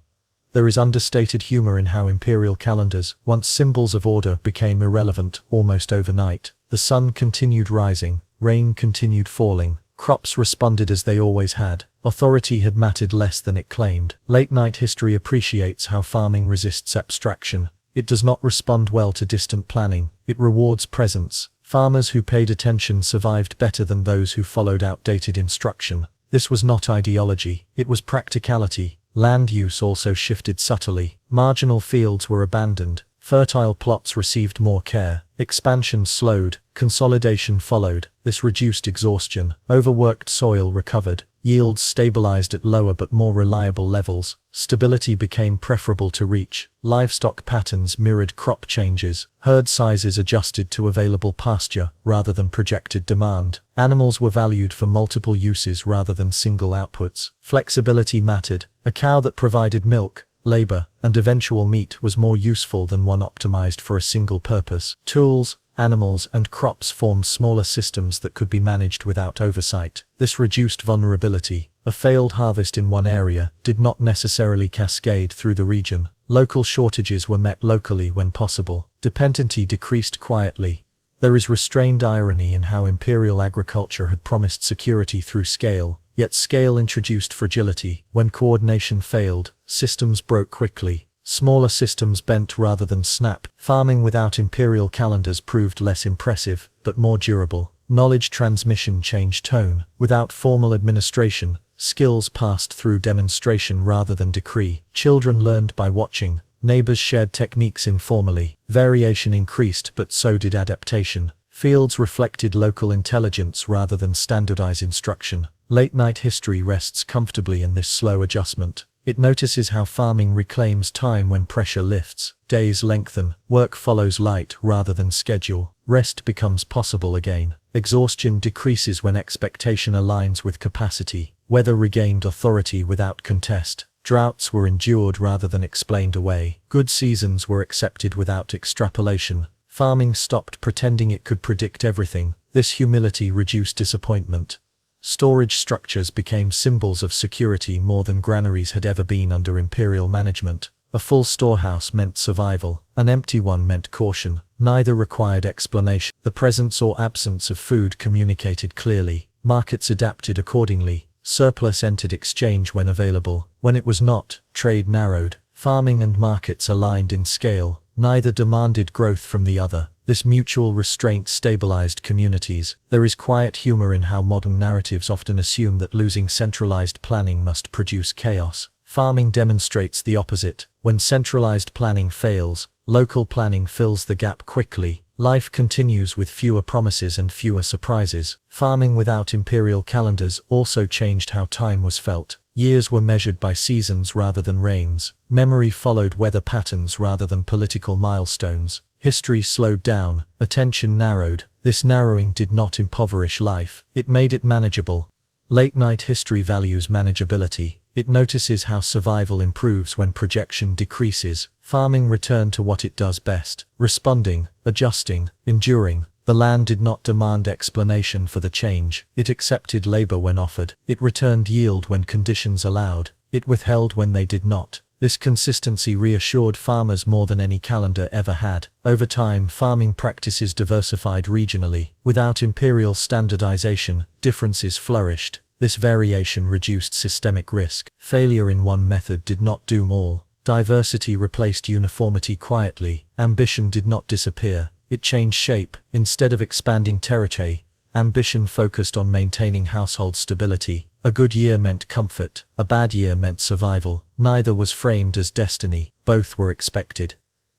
[SPEAKER 1] There is understated humor in how imperial calendars, once symbols of order, became irrelevant almost overnight. The sun continued rising, rain continued falling, crops responded as they always had. Authority had mattered less than it claimed. Late-night history appreciates how farming resists abstraction. It does not respond well to distant planning. It rewards presence. Farmers who paid attention survived better than those who followed outdated instruction. This was not ideology, it was practicality. Land use also shifted subtly. Marginal fields were abandoned. Fertile plots received more care. Expansion slowed. Consolidation followed. This reduced exhaustion. Overworked soil recovered. Yields stabilized at lower but more reliable levels. Stability became preferable to reach. Livestock patterns mirrored crop changes. Herd sizes adjusted to available pasture rather than projected demand. Animals were valued for multiple uses rather than single outputs. Flexibility mattered. A cow that provided milk, labor, and eventual meat was more useful than one optimized for a single purpose. Tools, animals, and crops formed smaller systems that could be managed without oversight. This reduced vulnerability. A failed harvest in one area did not necessarily cascade through the region. Local shortages were met locally when possible. Dependency decreased quietly. There is restrained irony in how imperial agriculture had promised security through scale, yet scale introduced fragility. When coordination failed, systems broke quickly. Smaller systems bent rather than snap. Farming without imperial calendars proved less impressive, but more durable. Knowledge transmission changed tone. Without formal administration, skills passed through demonstration rather than decree. Children learned by watching. Neighbors shared techniques informally. Variation increased, but so did adaptation. Fields reflected local intelligence rather than standardized instruction. Late-night history rests comfortably in this slow adjustment. It notices how farming reclaims time when pressure lifts. Days lengthen. Work follows light rather than schedule. Rest becomes possible again. Exhaustion decreases when expectation aligns with capacity. Weather regained authority without contest. Droughts were endured rather than explained away. Good seasons were accepted without extrapolation. Farming stopped pretending it could predict everything. This humility reduced disappointment. Storage structures became symbols of security more than granaries had ever been under imperial management. A full storehouse meant survival. An empty one meant caution. Neither required explanation. The presence or absence of food communicated clearly. Markets adapted accordingly. Surplus entered exchange when available. When it was not, trade narrowed. Farming and markets aligned in scale. Neither demanded growth from the other. This mutual restraint stabilized communities. There is quiet humor in how modern narratives often assume that losing centralized planning must produce chaos. Farming demonstrates the opposite. When centralized planning fails, local planning fills the gap quickly. Life continues with fewer promises and fewer surprises. Farming without imperial calendars also changed how time was felt. Years were measured by seasons rather than rains. Memory followed weather patterns rather than political milestones. History slowed down. Attention narrowed. This narrowing did not impoverish life. It made it manageable. Late-night history values manageability. It notices how survival improves when projection decreases. Farming returned to what it does best: responding, adjusting, enduring. The land did not demand explanation for the change. It accepted labor when offered. It returned yield when conditions allowed. It withheld when they did not. This consistency reassured farmers more than any calendar ever had. Over time, farming practices diversified regionally. Without imperial standardization, differences flourished. This variation reduced systemic risk. Failure in one method did not doom all. Diversity replaced uniformity quietly. Ambition did not disappear. It changed shape. Instead of expanding territory, ambition focused on maintaining household stability. A good year meant comfort. A bad year meant survival. Neither was framed as destiny. Both were expected.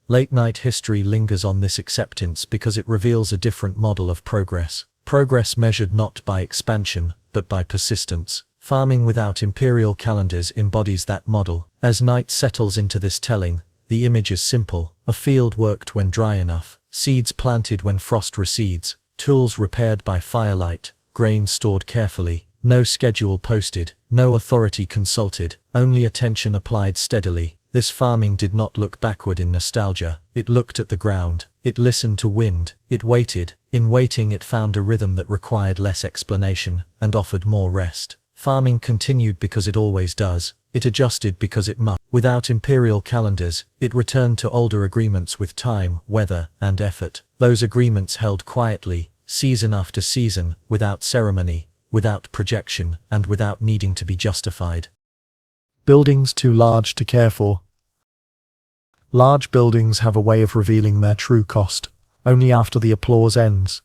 [SPEAKER 1] Late-night history lingers on this acceptance because it reveals a different model of progress. Progress measured not by expansion, but by persistence. Farming without imperial calendars embodies that model. As night settles into this telling, the image is simple. A field worked when dry enough. Seeds planted when frost recedes. Tools repaired by firelight. Grain stored carefully. No schedule posted. No authority consulted. Only attention applied steadily. This farming did not look backward in nostalgia. It looked at the ground. It listened to wind. It waited. In waiting it found a rhythm that required less explanation, and offered more rest. Farming continued because it always does. It adjusted because it must. Without imperial calendars, it returned to older agreements with time, weather, and effort. Those agreements held quietly, season after season, without ceremony, without projection, and without needing to be justified. Buildings too large to care for. Large buildings have a way of revealing their true cost only after the applause ends.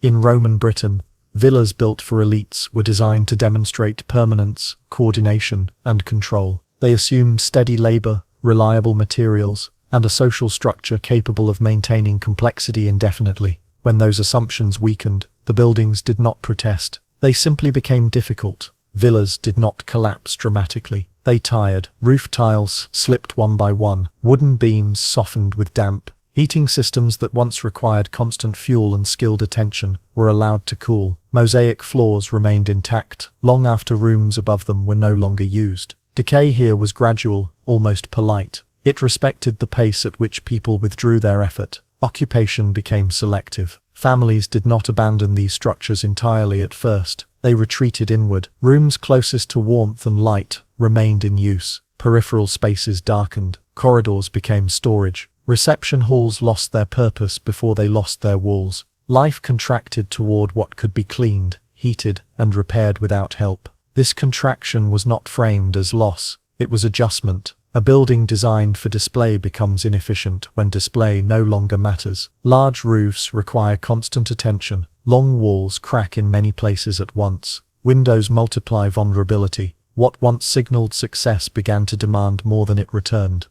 [SPEAKER 1] In Roman Britain, villas built for elites were designed to demonstrate permanence, coordination, and control. They assumed steady labor, reliable materials, and a social structure capable of maintaining complexity indefinitely. When those assumptions weakened, the buildings did not protest. They simply became difficult. Villas did not collapse dramatically. They tired. Roof tiles slipped one by one. Wooden beams softened with damp. Heating systems that once required constant fuel and skilled attention were allowed to cool. Mosaic floors remained intact, long after rooms above them were no longer used. Decay here was gradual, almost polite. It respected the pace at which people withdrew their effort. Occupation became selective. Families did not abandon these structures entirely at first. They retreated inward. Rooms closest to warmth and light remained in use. Peripheral spaces darkened. Corridors became storage. Reception halls lost their purpose before they lost their walls. Life contracted toward what could be cleaned, heated, and repaired without help. This contraction was not framed as loss. It was adjustment. A building designed for display becomes inefficient when display no longer matters. Large roofs require constant attention. Long walls crack in many places at once. Windows multiply vulnerability. What once signaled success began to demand more than it returned.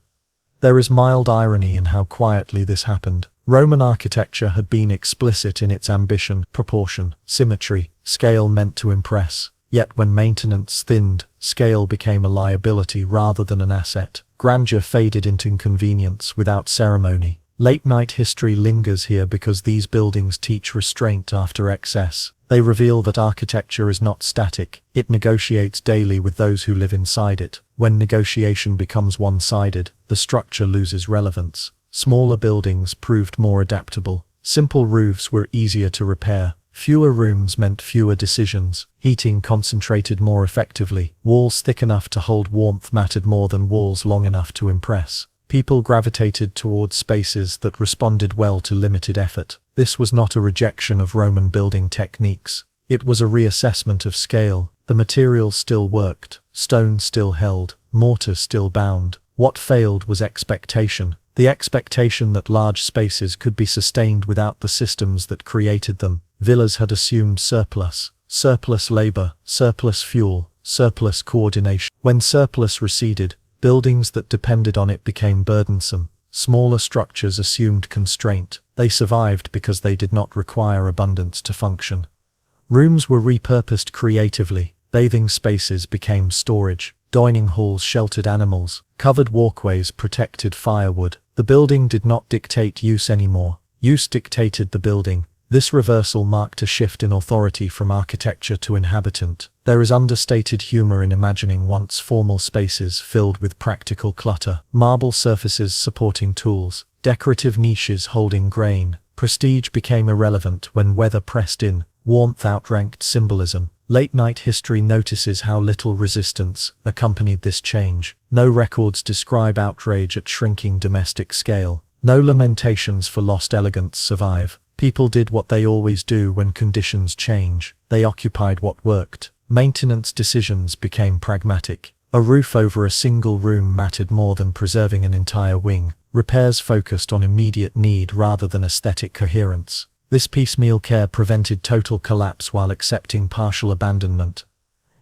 [SPEAKER 1] There is mild irony in how quietly this happened. Roman architecture had been explicit in its ambition, proportion, symmetry, scale meant to impress. Yet when maintenance thinned, scale became a liability rather than an asset. Grandeur faded into inconvenience without ceremony. Late-night history lingers here because these buildings teach restraint after excess. They reveal that architecture is not static, it negotiates daily with those who live inside it. When negotiation becomes one-sided, the structure loses relevance. Smaller buildings proved more adaptable. Simple roofs were easier to repair. Fewer rooms meant fewer decisions. Heating concentrated more effectively. Walls thick enough to hold warmth mattered more than walls long enough to impress. People gravitated towards spaces that responded well to limited effort. This was not a rejection of Roman building techniques. It was a reassessment of scale. The materials still worked. Stone still held. Mortar still bound. What failed was expectation. The expectation that large spaces could be sustained without the systems that created them. Villas had assumed surplus labor, surplus fuel, surplus coordination. When surplus receded, buildings that depended on it became burdensome. Smaller structures assumed constraint. They survived because they did not require abundance to function. Rooms were repurposed creatively. Bathing spaces became storage. Dining halls sheltered animals. Covered walkways protected firewood. The building did not dictate use anymore. Use dictated the building. This reversal marked a shift in authority from architecture to inhabitant. There is understated humor in imagining once formal spaces filled with practical clutter. Marble surfaces supporting tools. Decorative niches holding grain. Prestige became irrelevant when weather pressed in. Warmth outranked symbolism. Late-night history notices how little resistance accompanied this change. No records describe outrage at shrinking domestic scale. No lamentations for lost elegance survive. People did what they always do when conditions change. They occupied what worked. Maintenance decisions became pragmatic. A roof over a single room mattered more than preserving an entire wing. Repairs focused on immediate need rather than aesthetic coherence. This piecemeal care prevented total collapse while accepting partial abandonment.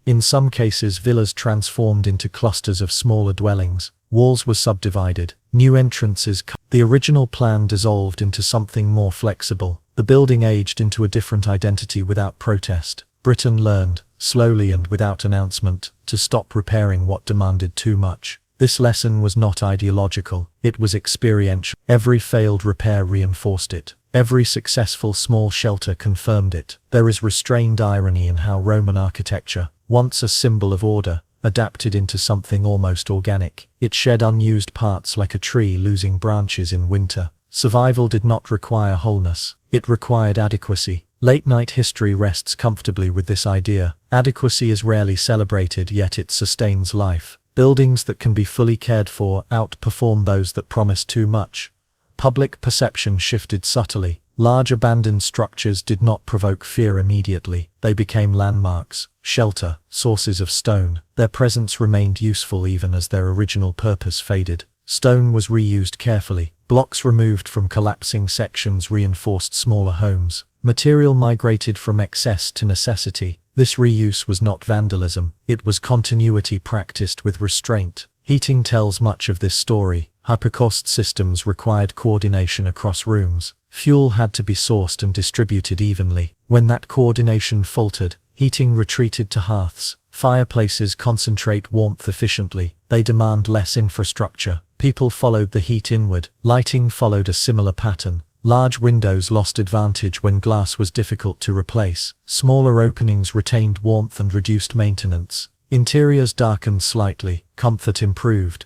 [SPEAKER 1] In some cases, villas transformed into clusters of smaller dwellings. Walls were subdivided. New entrances. The original plan dissolved into something more flexible. The building aged into a different identity without protest. Britain learned, slowly and without announcement, to stop repairing what demanded too much. This lesson was not ideological, it was experiential. Every failed repair reinforced it. Every successful small shelter confirmed it. There is restrained irony in how Roman architecture, once a symbol of order, adapted into something almost organic. It shed unused parts like a tree losing branches in winter. Survival did not require wholeness, it required adequacy. Late-night history rests comfortably with this idea. Adequacy is rarely celebrated, yet it sustains life. Buildings that can be fully cared for outperform those that promise too much. Public perception shifted subtly. Large abandoned structures did not provoke fear immediately. They became landmarks, shelter, sources of stone. Their presence remained useful even as their original purpose faded. Stone was reused carefully. Blocks removed from collapsing sections reinforced smaller homes. Material migrated from excess to necessity. This reuse was not vandalism, it was continuity practiced with restraint. Heating tells much of this story. Hypercost systems required coordination across rooms. Fuel had to be sourced and distributed evenly. When that coordination faltered, heating retreated to hearths. Fireplaces concentrate warmth efficiently. They demand less infrastructure. People followed the heat inward. Lighting followed a similar pattern. Large windows lost advantage when glass was difficult to replace. Smaller openings retained warmth and reduced maintenance. Interiors darkened slightly. Comfort improved.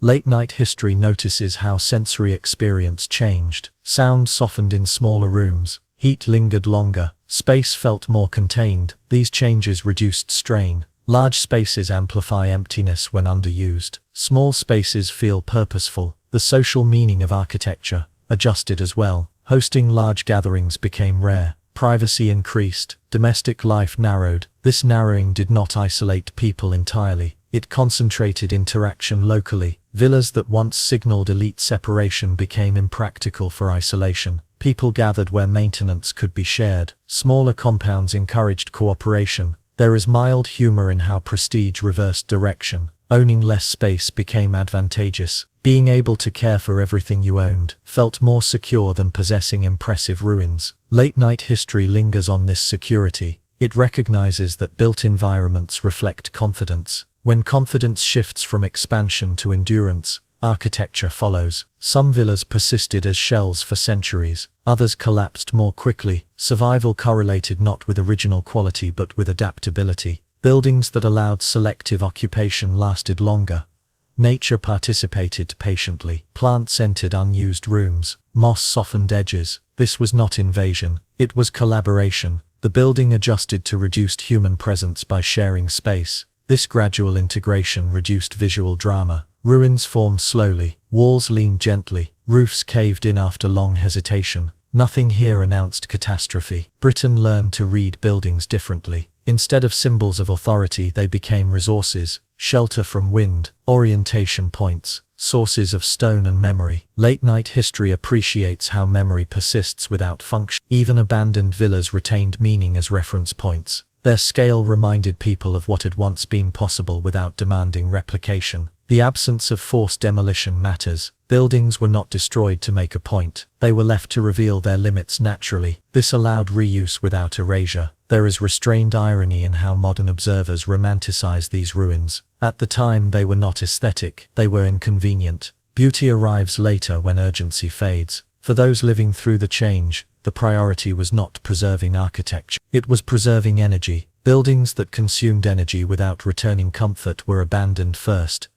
[SPEAKER 1] Late-night history notices how sensory experience changed. Sound softened in smaller rooms. Heat lingered longer. Space felt more contained. These changes reduced strain. Large spaces amplify emptiness when underused. Small spaces feel purposeful. The social meaning of architecture adjusted as well. Hosting large gatherings became rare. Privacy increased. Domestic life narrowed. This narrowing did not isolate people entirely. It concentrated interaction locally. Villas that once signaled elite separation became impractical for isolation. People gathered where maintenance could be shared. Smaller compounds encouraged cooperation. There is mild humor in how prestige reversed direction. Owning less space became advantageous. Being able to care for everything you owned felt more secure than possessing impressive ruins. Late-night history lingers on this security. It recognizes that built environments reflect confidence. When confidence shifts from expansion to endurance, architecture follows. Some villas persisted as shells for centuries, others collapsed more quickly. Survival correlated not with original quality but with adaptability. Buildings that allowed selective occupation lasted longer. Nature participated patiently. Plants entered unused rooms. Moss softened edges. This was not invasion, it was collaboration. The building adjusted to reduced human presence by sharing space. This gradual integration reduced visual drama. Ruins formed slowly, walls leaned gently, roofs caved in after long hesitation. Nothing here announced catastrophe. Britain learned to read buildings differently. Instead of symbols of authority, they became resources, shelter from wind, orientation points, sources of stone and memory. Late-night history appreciates how memory persists without function. Even abandoned villas retained meaning as reference points. Their scale reminded people of what had once been possible without demanding replication. The absence of forced demolition matters. Buildings were not destroyed to make a point. They were left to reveal their limits naturally. This allowed reuse without erasure. There is restrained irony in how modern observers romanticize these ruins. At the time they were not aesthetic, they were inconvenient. Beauty arrives later when urgency fades. For those living through the change, the priority was not preserving architecture. It was preserving energy. Buildings that consumed energy without returning comfort were abandoned first.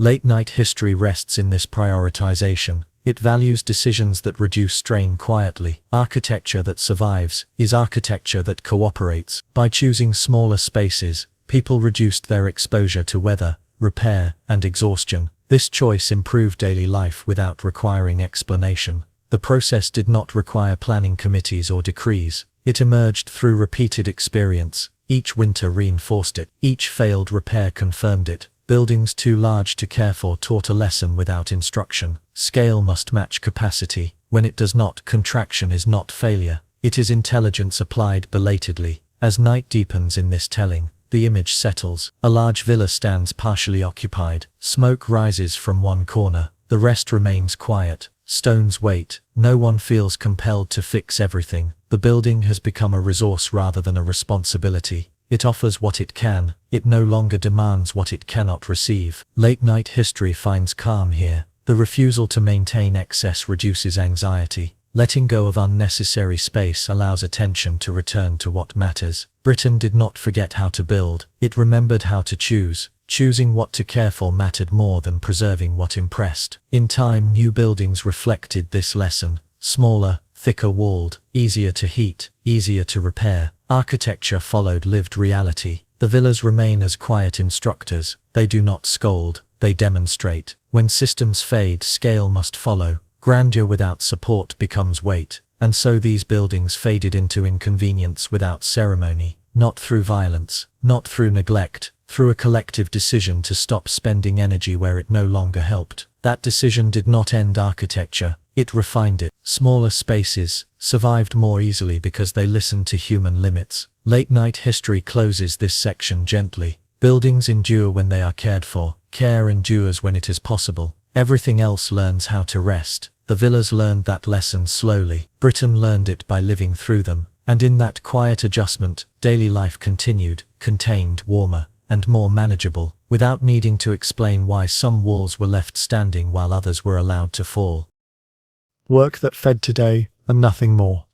[SPEAKER 1] Late-night history rests in this prioritization. It values decisions that reduce strain quietly. Architecture that survives is architecture that cooperates. By choosing smaller spaces, people reduced their exposure to weather, repair, and exhaustion. This choice improved daily life without requiring explanation. The process did not require planning committees or decrees. It emerged through repeated experience. Each winter reinforced it. Each failed repair confirmed it. Buildings too large to care for taught a lesson without instruction. Scale must match capacity. When it does not, contraction is not failure. It is intelligence applied belatedly. As night deepens in this telling, the image settles. A large villa stands partially occupied. Smoke rises from one corner. The rest remains quiet. Stones wait. No one feels compelled to fix everything. The building has become a resource rather than a responsibility. It offers what it can. It no longer demands what it cannot receive. Late-night history finds calm here. The refusal to maintain excess reduces anxiety. Letting go of unnecessary space allows attention to return to what matters. Britain did not forget how to build. It remembered how to choose. Choosing what to care for mattered more than preserving what impressed. In time, new buildings reflected this lesson. Smaller, thicker walled, easier to heat, easier to repair. Architecture followed lived reality. The villas remain as quiet instructors. They do not scold, they demonstrate. When systems fade, scale must follow. Grandeur without support becomes weight. And so these buildings faded into inconvenience without ceremony. Not through violence, not through neglect, through a collective decision to stop spending energy where it no longer helped. That decision did not end architecture. It refined it. Smaller spaces survived more easily because they listened to human limits. Late-night history closes this section gently. Buildings endure when they are cared for. Care endures when it is possible. Everything else learns how to rest. The villas learned that lesson slowly. Britain learned it by living through them. And in that quiet adjustment, daily life continued, contained, warmer, and more manageable, without needing to explain why some walls were left standing while others were allowed to fall. Work that fed today, and nothing more.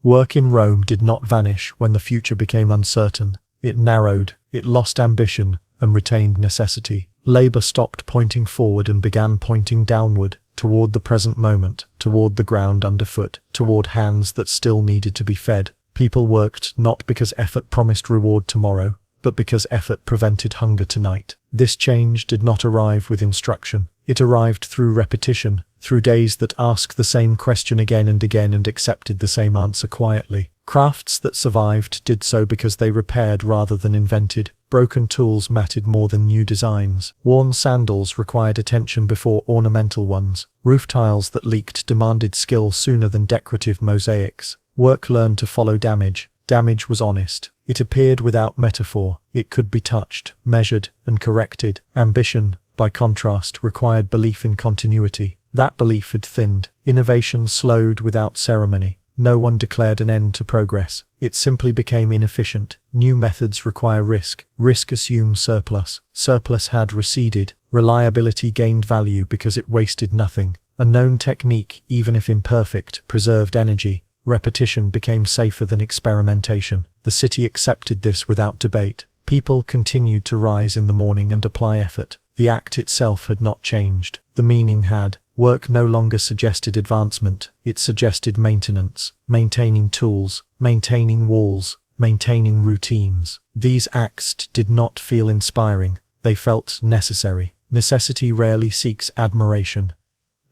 [SPEAKER 1] Work in Rome did not vanish when the future became uncertain. It narrowed, it lost ambition, and retained necessity. Labor stopped pointing forward and began pointing downward, toward the present moment, toward the ground underfoot, toward hands that still needed to be fed. People worked not because effort promised reward tomorrow, but because effort prevented hunger tonight. This change did not arrive with instruction. It arrived through repetition, through days that asked the same question again and again and accepted the same answer quietly. Crafts that survived did so because they repaired rather than invented. Broken tools mattered more than new designs. Worn sandals required attention before ornamental ones. Roof tiles that leaked demanded skill sooner than decorative mosaics. Work learned to follow damage. Damage was honest. It appeared without metaphor. It could be touched, measured, and corrected. Ambition, by contrast, required belief in continuity. That belief had thinned. Innovation slowed without ceremony. No one declared an end to progress. It simply became inefficient. New methods require risk. Risk assumes surplus. Surplus had receded. Reliability gained value because it wasted nothing. A known technique, even if imperfect, preserved energy. Repetition became safer than experimentation. The city accepted this without debate. People continued to rise in the morning and apply effort. The act itself had not changed. The meaning had. Work no longer suggested advancement. It suggested maintenance. Maintaining tools, maintaining walls, maintaining routines. These acts did not feel inspiring. They felt necessary. Necessity rarely seeks admiration.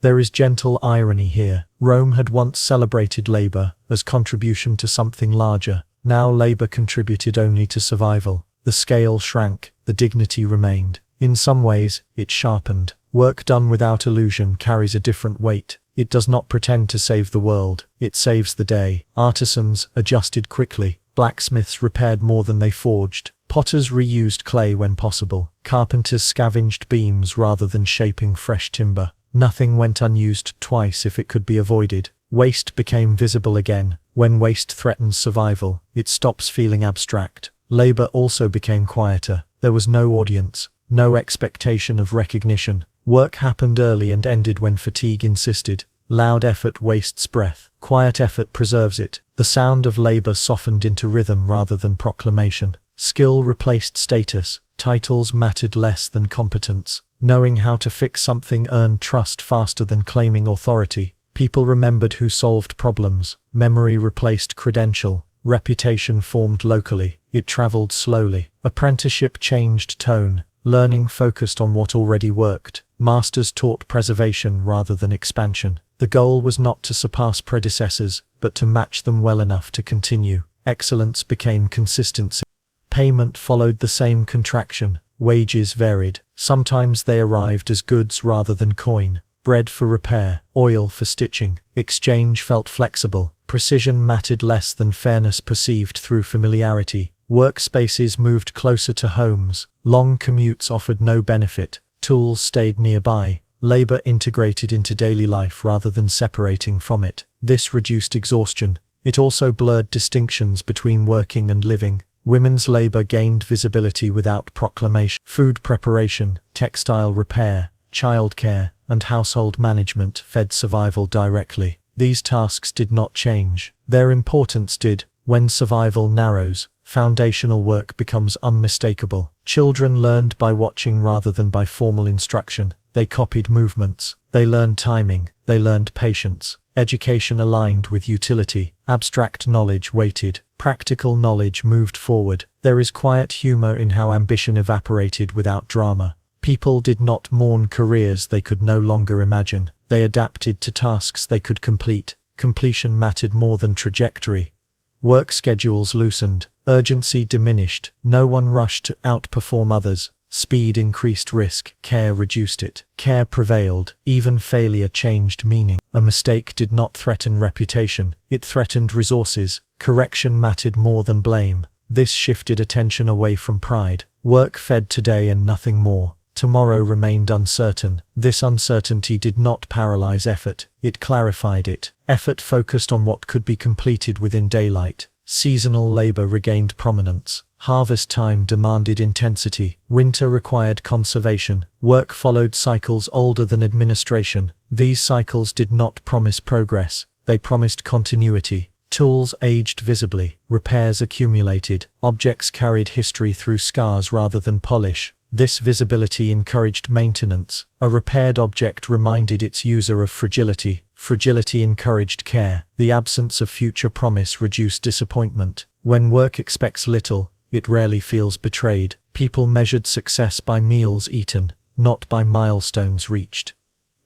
[SPEAKER 1] There is gentle irony here. Rome had once celebrated labor as contribution to something larger. Now labor contributed only to survival. The scale shrank, the dignity remained. In some ways, it sharpened. Work done without illusion carries a different weight. It does not pretend to save the world, it saves the day. Artisans adjusted quickly. Blacksmiths repaired more than they forged. Potters reused clay when possible. Carpenters scavenged beams rather than shaping fresh timber. Nothing went unused twice if it could be avoided. Waste became visible again. When waste threatens survival, it stops feeling abstract. Labor also became quieter. There was no audience, no expectation of recognition. Work happened early and ended when fatigue insisted. Loud effort wastes breath. Quiet effort preserves it. The sound of labor softened into rhythm rather than proclamation. Skill replaced status. Titles mattered less than competence. Knowing how to fix something earned trust faster than claiming authority. People remembered who solved problems. Memory replaced credential. Reputation formed locally. It traveled slowly. Apprenticeship changed tone. Learning focused on what already worked. Masters taught preservation rather than expansion. The goal was not to surpass predecessors, but to match them well enough to continue. Excellence became consistency. Payment followed the same contraction. Wages varied. Sometimes they arrived as goods rather than coin. Bread for repair, oil for stitching. Exchange felt flexible. Precision mattered less than fairness perceived through familiarity. Workspaces moved closer to homes. Long commutes offered no benefit. Tools stayed nearby. Labor integrated into daily life rather than separating from it. This reduced exhaustion. It also blurred distinctions between working and living. Women's labor gained visibility without proclamation. Food preparation, textile repair, childcare, and household management fed survival directly. These tasks did not change. Their importance did. When survival narrows, foundational work becomes unmistakable. Children learned by watching rather than by formal instruction. They copied movements. They learned timing. They learned patience. Education aligned with utility. Abstract knowledge waited. Practical knowledge moved forward. There is quiet humor in how ambition evaporated without drama. People did not mourn careers they could no longer imagine. They adapted to tasks they could complete. Completion mattered more than trajectory. Work schedules loosened. Urgency diminished. No one rushed to outperform others. Speed increased risk. Care reduced it. Care prevailed. Even failure changed meaning. A mistake did not threaten reputation. It threatened resources. Correction mattered more than blame. This shifted attention away from pride. Work fed today and nothing more. Tomorrow remained uncertain. This uncertainty did not paralyze effort. It clarified it. Effort focused on what could be completed within daylight. Seasonal labor regained prominence. Harvest time demanded intensity. Winter required conservation. Work followed cycles older than administration. These cycles did not promise progress. They promised continuity. Tools aged visibly. Repairs accumulated. Objects carried history through scars rather than polish. This visibility encouraged maintenance. A repaired object reminded its user of fragility. Fragility encouraged care. The absence of future promise reduced disappointment. When work expects little, it rarely feels betrayed. People measured success by meals eaten, not by milestones reached.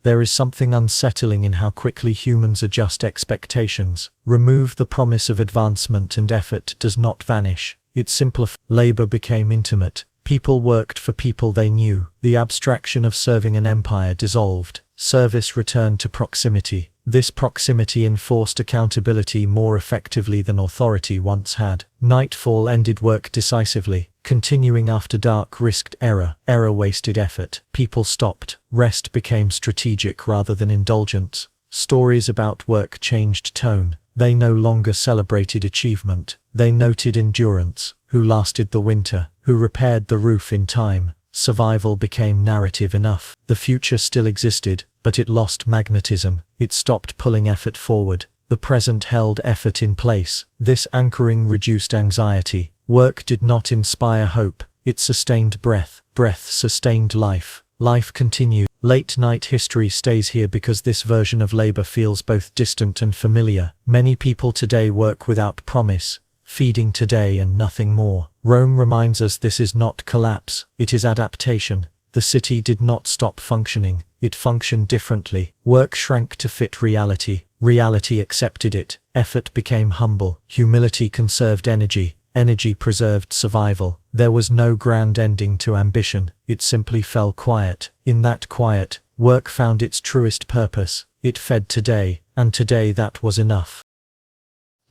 [SPEAKER 1] There is something unsettling in how quickly humans adjust expectations. Remove the promise of advancement and effort does not vanish. It simplifies. Labor became intimate. People worked for people they knew. The abstraction of serving an empire dissolved. Service returned to proximity. This proximity enforced accountability more effectively than authority once had. Nightfall ended work decisively. Continuing after dark risked error. Error wasted effort. People stopped. Rest became strategic rather than indulgence. Stories about work changed tone. They no longer celebrated achievement. They noted endurance. Who lasted the winter? Who repaired the roof in time? Survival became narrative enough. The future still existed, but it lost magnetism. It stopped pulling effort forward. The present held effort in place. This anchoring reduced anxiety. Work did not inspire hope. It sustained breath. Breath sustained life. Life continued. Late-night history stays here because this version of labor feels both distant and familiar. Many people today work without promise, feeding today and nothing more. Rome reminds us this is not collapse, it is adaptation. The city did not stop functioning, it functioned differently. Work shrank to fit reality. Reality accepted it. Effort became humble. Humility conserved energy. Energy preserved survival. There was no grand ending to ambition. It simply fell quiet. In that quiet, work found its truest purpose. It fed today, and today that was enough.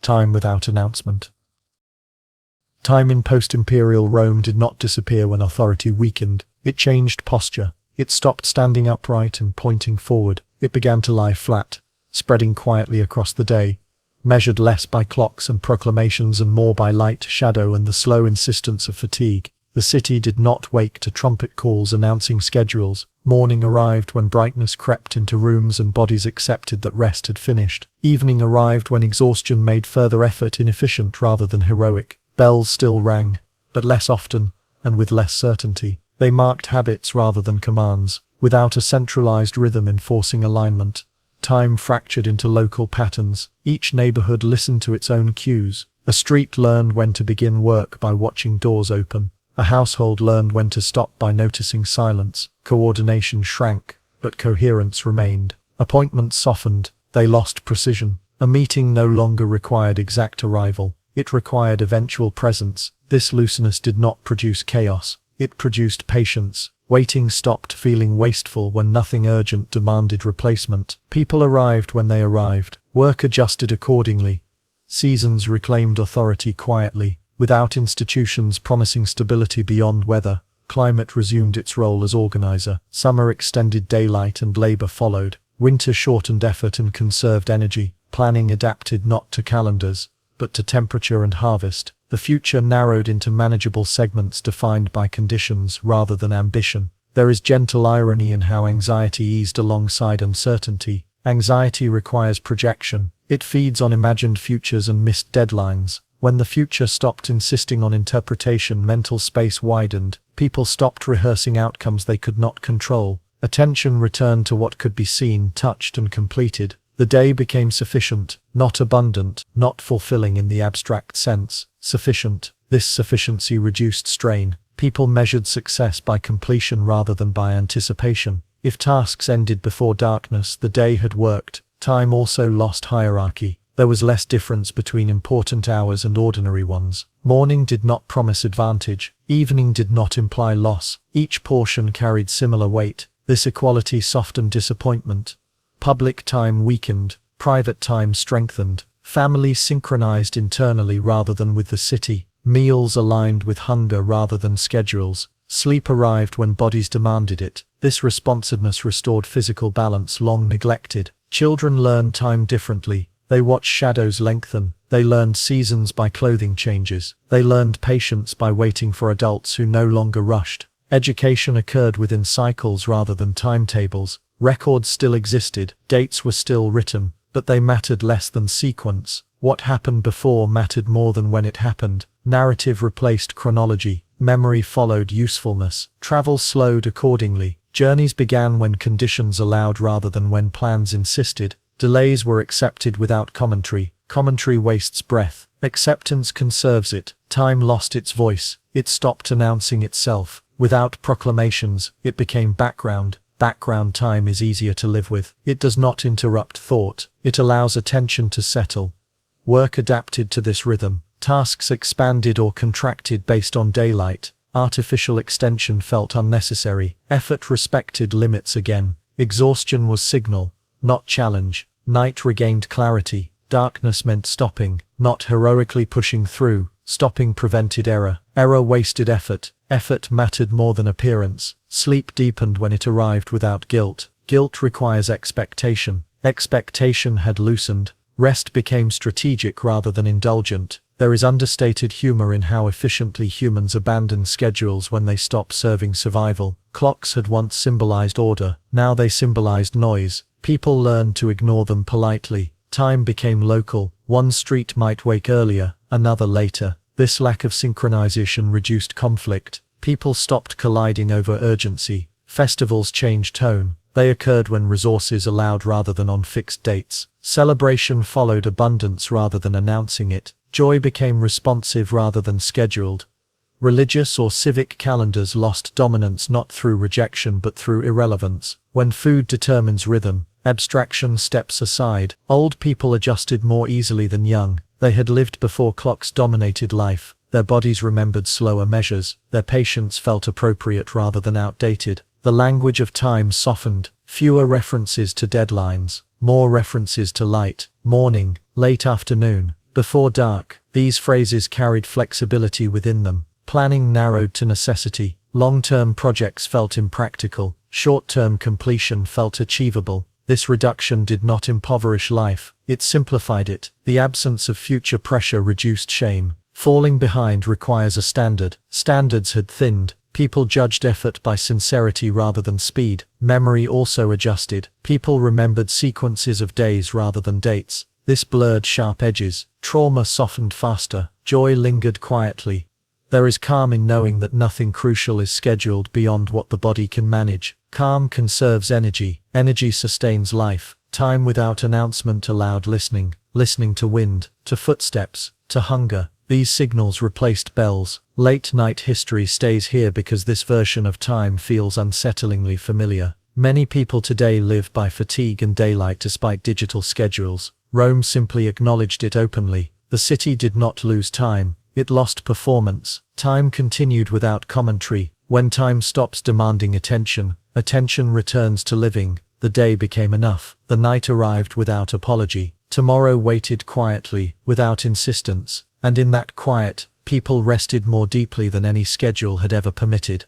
[SPEAKER 1] Time without announcement. Time in post-imperial Rome did not disappear when authority weakened. It changed posture. It stopped standing upright and pointing forward. It began to lie flat, spreading quietly across the day, measured less by clocks and proclamations and more by light, shadow, and the slow insistence of fatigue. The city did not wake to trumpet calls announcing schedules. Morning arrived when brightness crept into rooms and bodies accepted that rest had finished. Evening arrived when exhaustion made further effort inefficient rather than heroic. Bells still rang, but less often, and with less certainty. They marked habits rather than commands, without a centralized rhythm enforcing alignment. Time fractured into local patterns. Each neighborhood listened to its own cues. A street learned when to begin work by watching doors open. A household learned when to stop by noticing silence. Coordination shrank, but coherence remained. Appointments softened. They lost precision. A meeting no longer required exact arrival. It required eventual presence. This looseness did not produce chaos. It produced patience. Waiting stopped feeling wasteful when nothing urgent demanded replacement. People arrived when they arrived. Work adjusted accordingly. Seasons reclaimed authority quietly. Without institutions promising stability beyond weather, climate resumed its role as organizer. Summer extended daylight and labor followed. Winter shortened effort and conserved energy. Planning adapted not to calendars, but to temperature and harvest. The future narrowed into manageable segments defined by conditions rather than ambition. There is gentle irony in how anxiety eased alongside uncertainty. Anxiety requires projection. It feeds on imagined futures and missed deadlines. When the future stopped insisting on interpretation, mental space widened. People stopped rehearsing outcomes they could not control. Attention returned to what could be seen, touched, and completed. The day became sufficient, not abundant, not fulfilling in the abstract sense. Sufficient. This sufficiency reduced strain. People measured success by completion rather than by anticipation. If tasks ended before darkness, the day had worked. Time also lost hierarchy. There was less difference between important hours and ordinary ones. Morning did not promise advantage. Evening did not imply loss. Each portion carried similar weight. This equality softened disappointment. Public time weakened. Private time strengthened. Families synchronized internally rather than with the city. Meals aligned with hunger rather than schedules. Sleep arrived when bodies demanded it. This responsiveness restored physical balance long neglected. Children learned time differently. They watched shadows lengthen. They learned seasons by clothing changes. They learned patience by waiting for adults who no longer rushed. Education occurred within cycles rather than timetables. Records still existed. Dates were still written, but they mattered less than sequence. What happened before mattered more than when it happened. Narrative replaced chronology. Memory followed usefulness. Travel slowed accordingly. Journeys began when conditions allowed rather than when plans insisted. Delays were accepted without commentary. Commentary wastes breath. Acceptance conserves it. Time lost its voice. It stopped announcing itself. Without proclamations, it became background. Background time is easier to live with. It does not interrupt thought. It allows attention to settle. Work adapted to this rhythm. Tasks expanded or contracted based on daylight. Artificial extension felt unnecessary. Effort respected limits again. Exhaustion was signal, not challenge. Night regained clarity. Darkness meant stopping, not heroically pushing through. Stopping prevented error. Error wasted effort. Effort mattered more than appearance. Sleep deepened when it arrived without guilt. Guilt requires expectation. Expectation had loosened. Rest became strategic rather than indulgent. There is understated humor in how efficiently humans abandon schedules when they stop serving survival. Clocks had once symbolized order, now they symbolized noise. People learned to ignore them politely. Time became local. One street might wake earlier, another later. This lack of synchronization reduced conflict. People stopped colliding over urgency. Festivals changed tone. They occurred when resources allowed rather than on fixed dates. Celebration followed abundance rather than announcing it. Joy became responsive rather than scheduled. Religious or civic calendars lost dominance not through rejection but through irrelevance. When food determines rhythm, abstraction steps aside. Old people adjusted more easily than young. They had lived before clocks dominated life. Their bodies remembered slower measures. Their patience felt appropriate rather than outdated. The language of time softened. Fewer references to deadlines, more references to light, morning, late afternoon, before dark. These phrases carried flexibility within them. Planning narrowed to necessity. Long-term projects felt impractical. Short-term completion felt achievable. This reduction did not impoverish life, it simplified it. The absence of future pressure reduced shame. Falling behind requires a standard. Standards had thinned. People judged effort by sincerity rather than speed. Memory also adjusted. People remembered sequences of days rather than dates. This blurred sharp edges. Trauma softened faster. Joy lingered quietly. There is calm in knowing that nothing crucial is scheduled beyond what the body can manage. Calm conserves energy. Energy sustains life. Time without announcement allowed listening. Listening to wind, to footsteps, to hunger. These signals replaced bells. Late-night history stays here because this version of time feels unsettlingly familiar. Many people today live by fatigue and daylight despite digital schedules. Rome simply acknowledged it openly. The city did not lose time. It lost performance. Time continued without commentary. When time stops demanding attention, attention returns to living. The day became enough. The night arrived without apology. Tomorrow waited quietly, without insistence. And in that quiet, people rested more deeply than any schedule had ever permitted.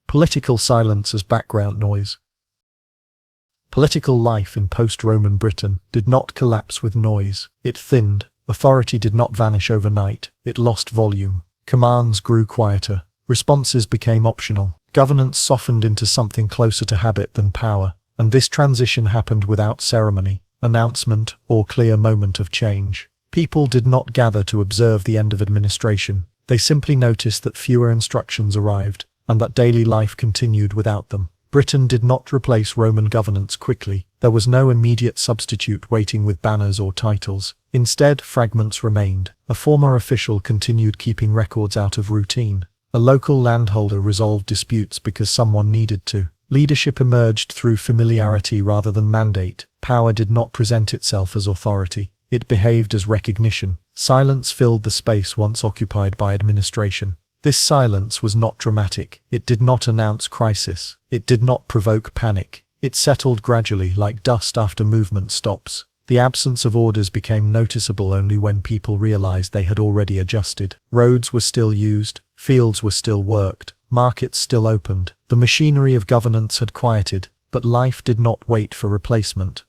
[SPEAKER 1] Political silence as background noise. Political life in post-Roman Britain did not collapse with noise. It thinned. Authority did not vanish overnight. It lost volume. Commands grew quieter. Responses became optional. Governance softened into something closer to habit than power. And this transition happened without ceremony, announcement, or clear moment of change. People did not gather to observe the end of administration. They simply noticed that fewer instructions arrived, and that daily life continued without them. Britain did not replace Roman governance quickly. There was no immediate substitute waiting with banners or titles. Instead, fragments remained. A former official continued keeping records out of routine. A local landholder resolved disputes because someone needed to. Leadership emerged through familiarity rather than mandate. Power did not present itself as authority. It behaved as recognition. Silence filled the space once occupied by administration. This silence was not dramatic. It did not announce crisis. It did not provoke panic. It settled gradually like dust after movement stops. The absence of orders became noticeable only when people realized they had already adjusted. Roads were still used. Fields were still worked. Markets still opened. The machinery of governance had quieted, but life did not wait for replacement.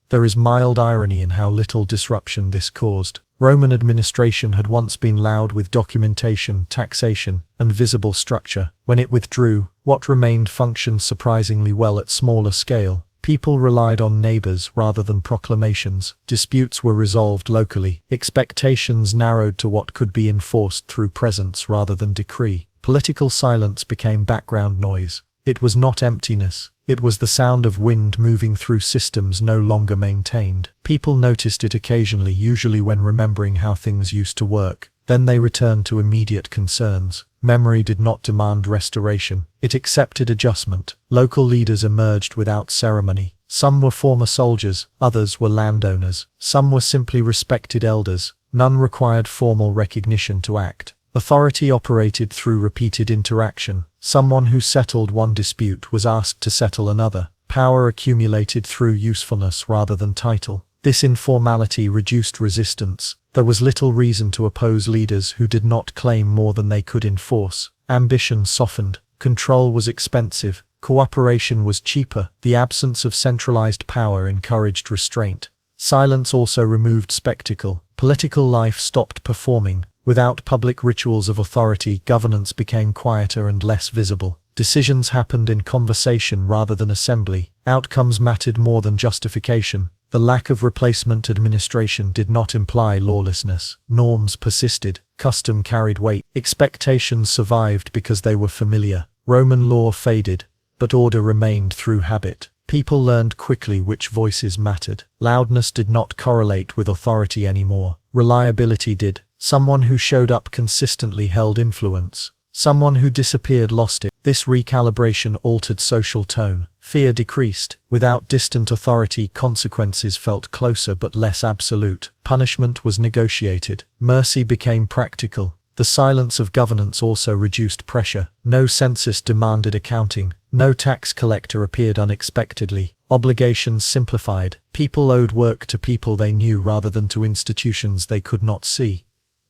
[SPEAKER 1] There is mild irony in how little disruption this caused. Roman administration had once been loud with documentation, taxation, and visible structure. When it withdrew, what remained functioned surprisingly well at smaller scale. People relied on neighbors rather than proclamations. Disputes were resolved locally. Expectations narrowed to what could be enforced through presence rather than decree. Political silence became background noise. It was not emptiness. It was the sound of wind moving through systems no longer maintained. People noticed it occasionally, usually when remembering how things used to work. Then they returned to immediate concerns. Memory did not demand restoration. It accepted adjustment. Local leaders emerged without ceremony. Some were former soldiers, others were landowners. Some were simply respected elders. None required formal recognition to act. Authority operated through repeated interaction. Someone who settled one dispute was asked to settle another. Power accumulated through usefulness rather than title. This informality reduced resistance. There was little reason to oppose leaders who did not claim more than they could enforce. Ambition softened. Control was expensive. Cooperation was cheaper. The absence of centralized power encouraged restraint. Silence also removed spectacle. Political life stopped performing. Without public rituals of authority, governance became quieter and less visible. Decisions happened in conversation rather than assembly. Outcomes mattered more than justification. The lack of replacement administration did not imply lawlessness. Norms persisted. Custom carried weight. Expectations survived because they were familiar. Roman law faded, but order remained through habit. People learned quickly which voices mattered. Loudness did not correlate with authority anymore. Reliability did. Someone who showed up consistently held influence. Someone who disappeared lost it. This recalibration altered social tone. Fear decreased. Without distant authority, consequences felt closer but less absolute. Punishment was negotiated. Mercy became practical. The silence of governance also reduced pressure. No census demanded accounting. No tax collector appeared unexpectedly. Obligations simplified. People owed work to people they knew rather than to institutions they could not see.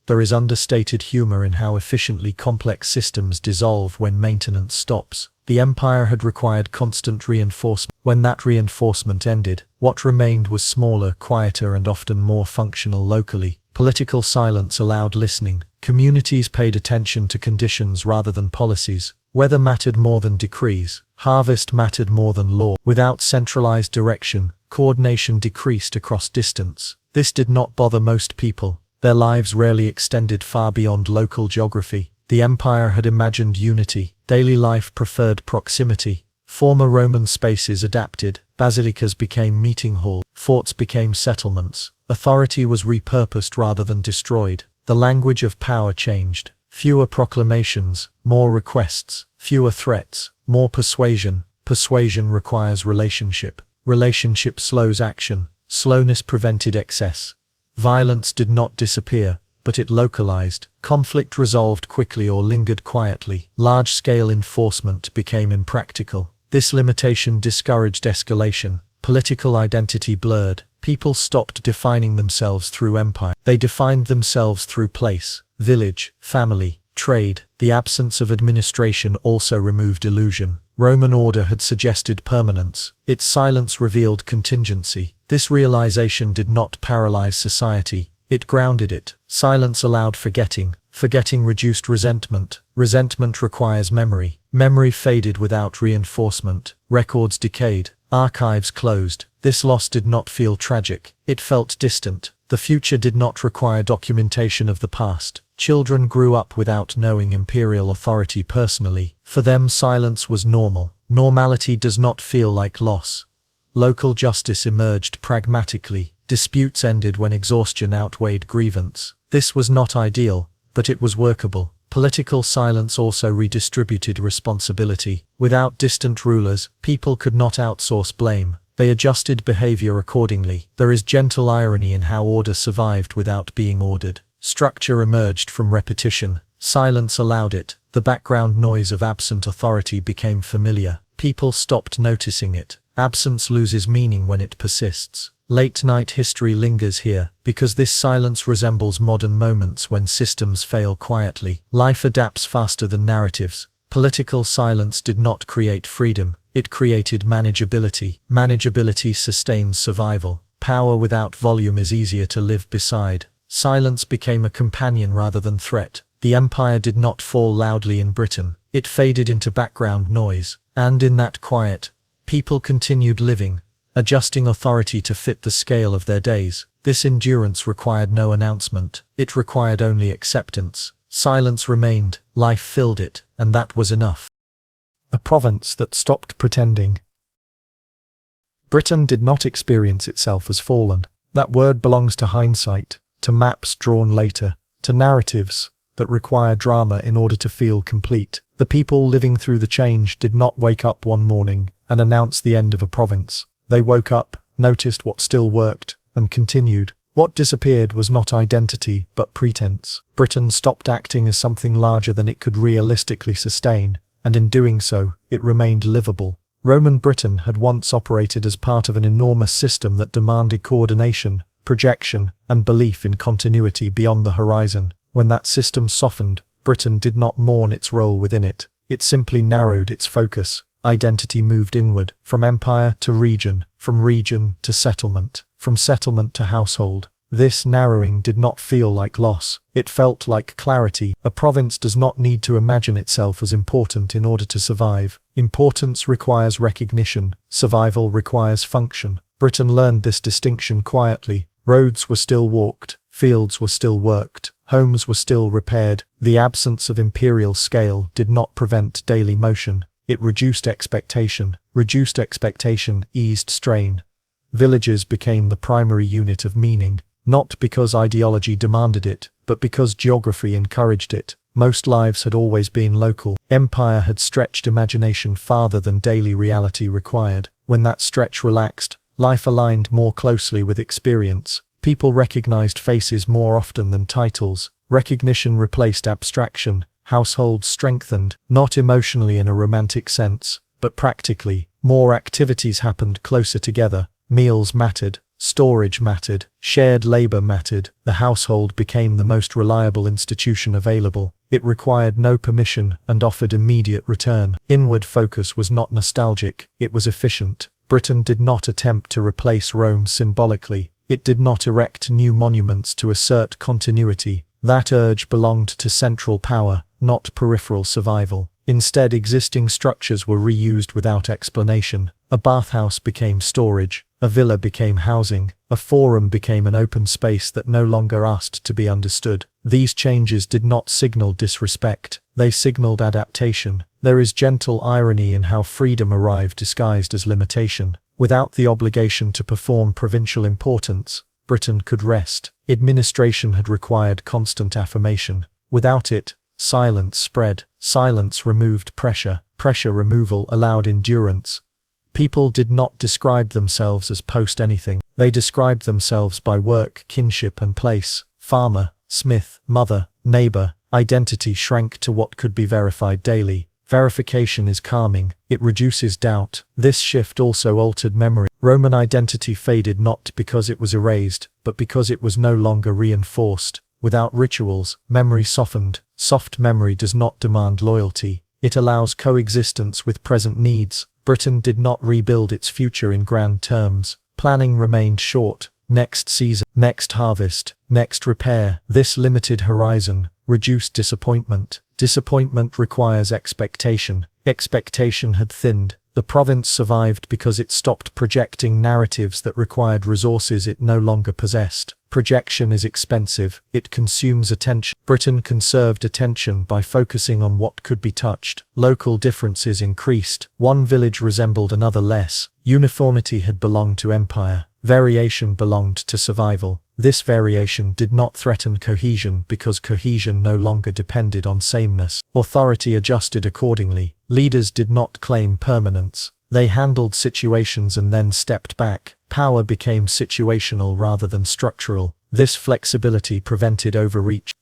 [SPEAKER 1] There is understated humor in how efficiently complex systems dissolve when maintenance stops. The empire had required constant reinforcement. When that reinforcement ended, what remained was smaller, quieter, and often more functional locally. Political silence allowed listening. Communities paid attention to conditions rather than policies. Weather mattered more than decrees. Harvest mattered more than law. Without centralized direction, coordination decreased across distance. This did not bother most people. Their lives rarely extended far beyond local geography. The empire had imagined unity. Daily life preferred proximity. Former Roman spaces adapted. Basilicas became meeting halls. Forts became settlements. Authority was repurposed rather than destroyed. The language of power changed. Fewer proclamations, more requests. Fewer threats, more persuasion. Persuasion requires relationship. Relationship slows action. Slowness prevented excess. Violence did not disappear, but it localized. Conflict resolved quickly or lingered quietly. Large-scale enforcement became impractical. This limitation discouraged escalation. Political identity blurred. People stopped defining themselves through empire. They defined themselves through place, village, family, trade. The absence of administration also removed illusion. Roman order had suggested permanence. Its silence revealed contingency. This realization did not paralyze society. It grounded it. Silence allowed forgetting. Forgetting reduced resentment. Resentment requires memory. Memory faded without reinforcement. Records decayed. Archives closed. This loss did not feel tragic. It felt distant. The future did not require documentation of the past. Children grew up without knowing imperial authority personally. For them, silence was normal. Normality does not feel like loss. Local justice emerged pragmatically. Disputes ended when exhaustion outweighed grievance. This was not ideal, but it was workable. Political silence also redistributed responsibility. Without distant rulers, people could not outsource blame. They adjusted behavior accordingly. There is gentle irony in how order survived without being ordered. Structure emerged from repetition. Silence allowed it. The background noise of absent authority became familiar. People stopped noticing it. Absence loses meaning when it persists. Late-night history lingers here, because this silence resembles modern moments when systems fail quietly. Life adapts faster than narratives. Political silence did not create freedom. It created manageability. Manageability sustains survival. Power without volume is easier to live beside. Silence became a companion rather than threat. The empire did not fall loudly in Britain. It faded into background noise. And in that quiet, people continued living, adjusting authority to fit the scale of their days. This endurance required no announcement. It required only acceptance. Silence remained, life filled it, and that was enough. A province that stopped pretending. Britain did not experience itself as fallen. That word belongs to hindsight, to maps drawn later, to narratives that require drama in order to feel complete. The people living through the change did not wake up one morning and announce the end of a province. They woke up, noticed what still worked, and continued. What disappeared was not identity, but pretense. Britain stopped acting as something larger than it could realistically sustain, and in doing so, it remained livable. Roman Britain had once operated as part of an enormous system that demanded coordination, projection, and belief in continuity beyond the horizon. When that system softened, Britain did not mourn its role within it. It simply narrowed its focus. Identity moved inward, from empire to region, from region to settlement. from settlement to household. This narrowing did not feel like loss, it felt like clarity. A province does not need to imagine itself as important in order to survive. Importance requires recognition, survival requires function. Britain learned this distinction quietly. Roads were still walked, fields were still worked, homes were still repaired. The absence of imperial scale did not prevent daily motion. It reduced expectation. Reduced expectation eased strain. Villages became the primary unit of meaning, not because ideology demanded it, but because geography encouraged it. Most lives had always been local. Empire had stretched imagination farther than daily reality required. When that stretch relaxed, life aligned more closely with experience. People recognized faces more often than titles. Recognition replaced abstraction. Households strengthened, not emotionally in a romantic sense, but practically. More activities happened closer together. Meals mattered, storage mattered, shared labor mattered. The household became the most reliable institution available. It required no permission and offered immediate return. Inward focus was not nostalgic, it was efficient. Britain did not attempt to replace Rome symbolically. It did not erect new monuments to assert continuity. That urge belonged to central power, not peripheral survival. Instead, existing structures were reused without explanation. A bathhouse became storage, a villa became housing, a forum became an open space that no longer asked to be understood. These changes did not signal disrespect, they signaled adaptation. There is gentle irony in how freedom arrived disguised as limitation. Without the obligation to perform provincial importance, Britain could rest. Administration had required constant affirmation. Without it, silence spread. Silence removed pressure. Pressure removal allowed endurance. People did not describe themselves as post-anything. They described themselves by work, kinship and place. Farmer, smith, mother, neighbor. Identity shrank to what could be verified daily. Verification is calming, it reduces doubt. This shift also altered memory. Roman identity faded not because it was erased, but because it was no longer reinforced. Without rituals, memory softened. Soft memory does not demand loyalty. It allows coexistence with present needs. Britain did not rebuild its future in grand terms. Planning remained short. Next season, next harvest, next repair. This limited horizon reduced disappointment. Disappointment requires expectation. Expectation had thinned. The province survived because it stopped projecting narratives that required resources it no longer possessed. Projection is expensive. It consumes attention. Britain conserved attention by focusing on what could be touched. Local differences increased. One village resembled another less. Uniformity had belonged to empire. Variation belonged to survival. This variation did not threaten cohesion because cohesion no longer depended on sameness. Authority adjusted accordingly. Leaders did not claim permanence. They handled situations and then stepped back. Power became situational rather than structural. This flexibility prevented overreach.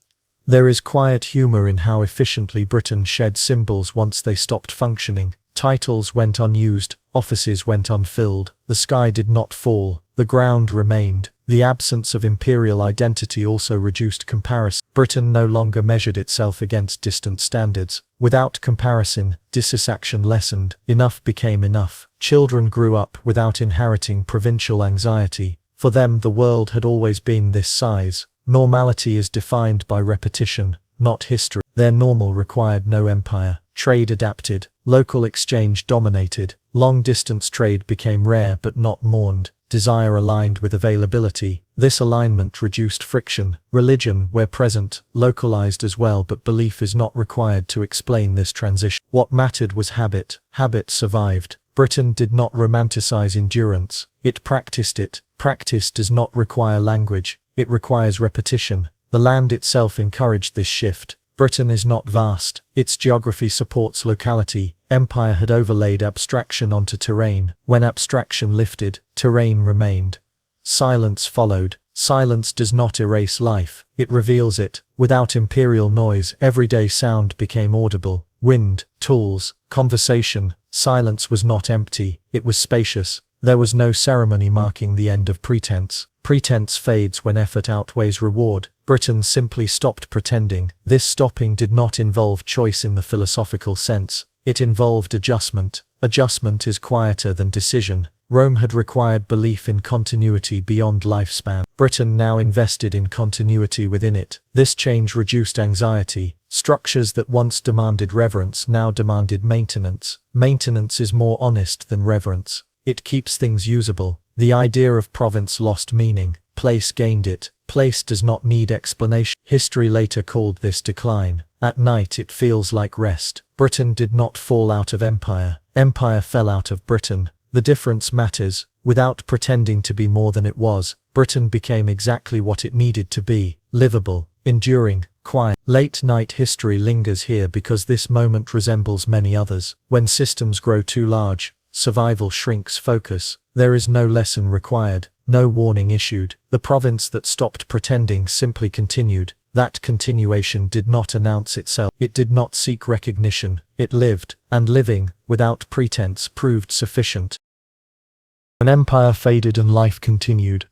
[SPEAKER 1] There is quiet humor in how efficiently Britain shed symbols once they stopped functioning. Titles went unused, offices went unfilled, the sky did not fall, the ground remained. The absence of imperial identity also reduced comparison. Britain no longer measured itself against distant standards. Without comparison, dissatisfaction lessened. Enough became enough. Children grew up without inheriting provincial anxiety. For them, the world had always been this size. Normality is defined by repetition, not history. Their normal required no empire. Trade adapted. Local exchange dominated. Long-distance trade became rare but not mourned. Desire aligned with availability. This alignment reduced friction. Religion, where present, localized as well, but belief is not required to explain this transition. What mattered was habit. Habit survived. Britain did not romanticize endurance. It practiced it. Practice does not require language. It requires repetition. The land itself encouraged this shift. Britain is not vast. Its geography supports locality. Empire had overlaid abstraction onto terrain. When abstraction lifted, terrain remained. Silence followed. Silence does not erase life. It reveals it. Without imperial noise, everyday sound became audible. Wind, tools, conversation. Silence was not empty. It was spacious. There was no ceremony marking the end of pretense. Pretense fades when effort outweighs reward. Britain simply stopped pretending. This stopping did not involve choice in the philosophical sense. It involved adjustment. Adjustment is quieter than decision. Rome had required belief in continuity beyond lifespan. Britain now invested in continuity within it. This change reduced anxiety. Structures that once demanded reverence now demanded maintenance. Maintenance is more honest than reverence. It keeps things usable. The idea of province lost meaning. Place gained it. Place does not need explanation. History later called this decline. At night it feels like rest. Britain did not fall out of empire. Empire fell out of Britain. The difference matters. Without pretending to be more than it was, Britain became exactly what it needed to be: livable, enduring, quiet. Late night history lingers here because this moment resembles many others. When systems grow too large, survival shrinks focus. There is no lesson required, no warning issued. The province that stopped pretending simply continued. That continuation did not announce itself. It did not seek recognition. It lived, and living, without pretense, proved sufficient. An empire faded and life continued.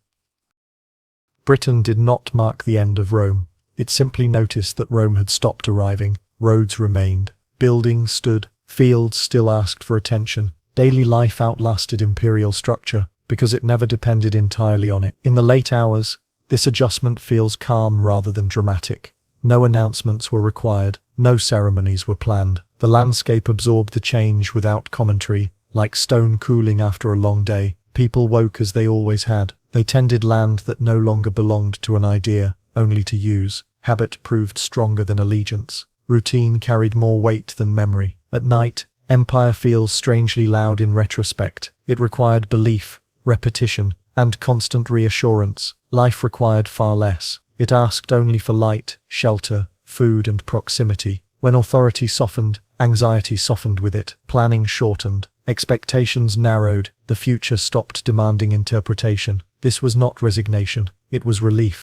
[SPEAKER 1] Britain did not mark the end of Rome. It simply noticed that Rome had stopped arriving. Roads remained. Buildings stood. Fields still asked for attention. Daily life outlasted imperial structure, because it never depended entirely on it. In the late hours, this adjustment feels calm rather than dramatic. No announcements were required. No ceremonies were planned. The landscape absorbed the change without commentary. Like stone cooling after a long day, people woke as they always had. They tended land that no longer belonged to an idea, only to use. Habit proved stronger than allegiance. Routine carried more weight than memory. At night, empire feels strangely loud in retrospect. It required belief, repetition, and constant reassurance. Life required far less. It asked only for light, shelter, food, and proximity. When authority softened, anxiety softened with it. Planning shortened. Expectations narrowed. The future stopped demanding interpretation. This was not resignation. It was relief.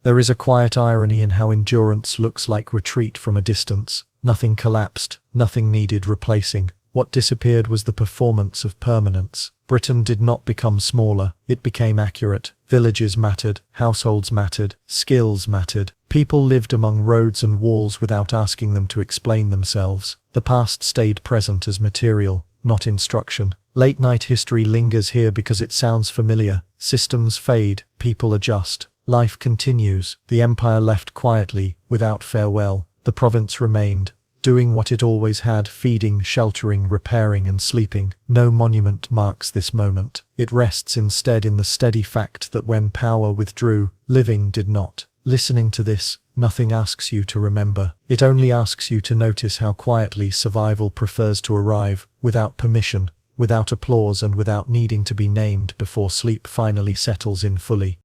[SPEAKER 1] There is a quiet irony in how endurance looks like retreat from a distance. Nothing collapsed. Nothing needed replacing. What disappeared was the performance of permanence. Britain did not become smaller. It became accurate. Villages mattered. Households mattered. Skills mattered. People lived among roads and walls without asking them to explain themselves. The past stayed present as material, not instruction. Late-night history lingers here because it sounds familiar. Systems fade. People adjust. Life continues. The empire left quietly, without farewell. The province remained, doing what it always had: feeding, sheltering, repairing, and sleeping. No monument marks this moment. It rests instead in the steady fact that when power withdrew, living did not. Listening to this, nothing asks you to remember. It only asks you to notice how quietly survival prefers to arrive, without permission, without applause, and without needing to be named before sleep finally settles in fully.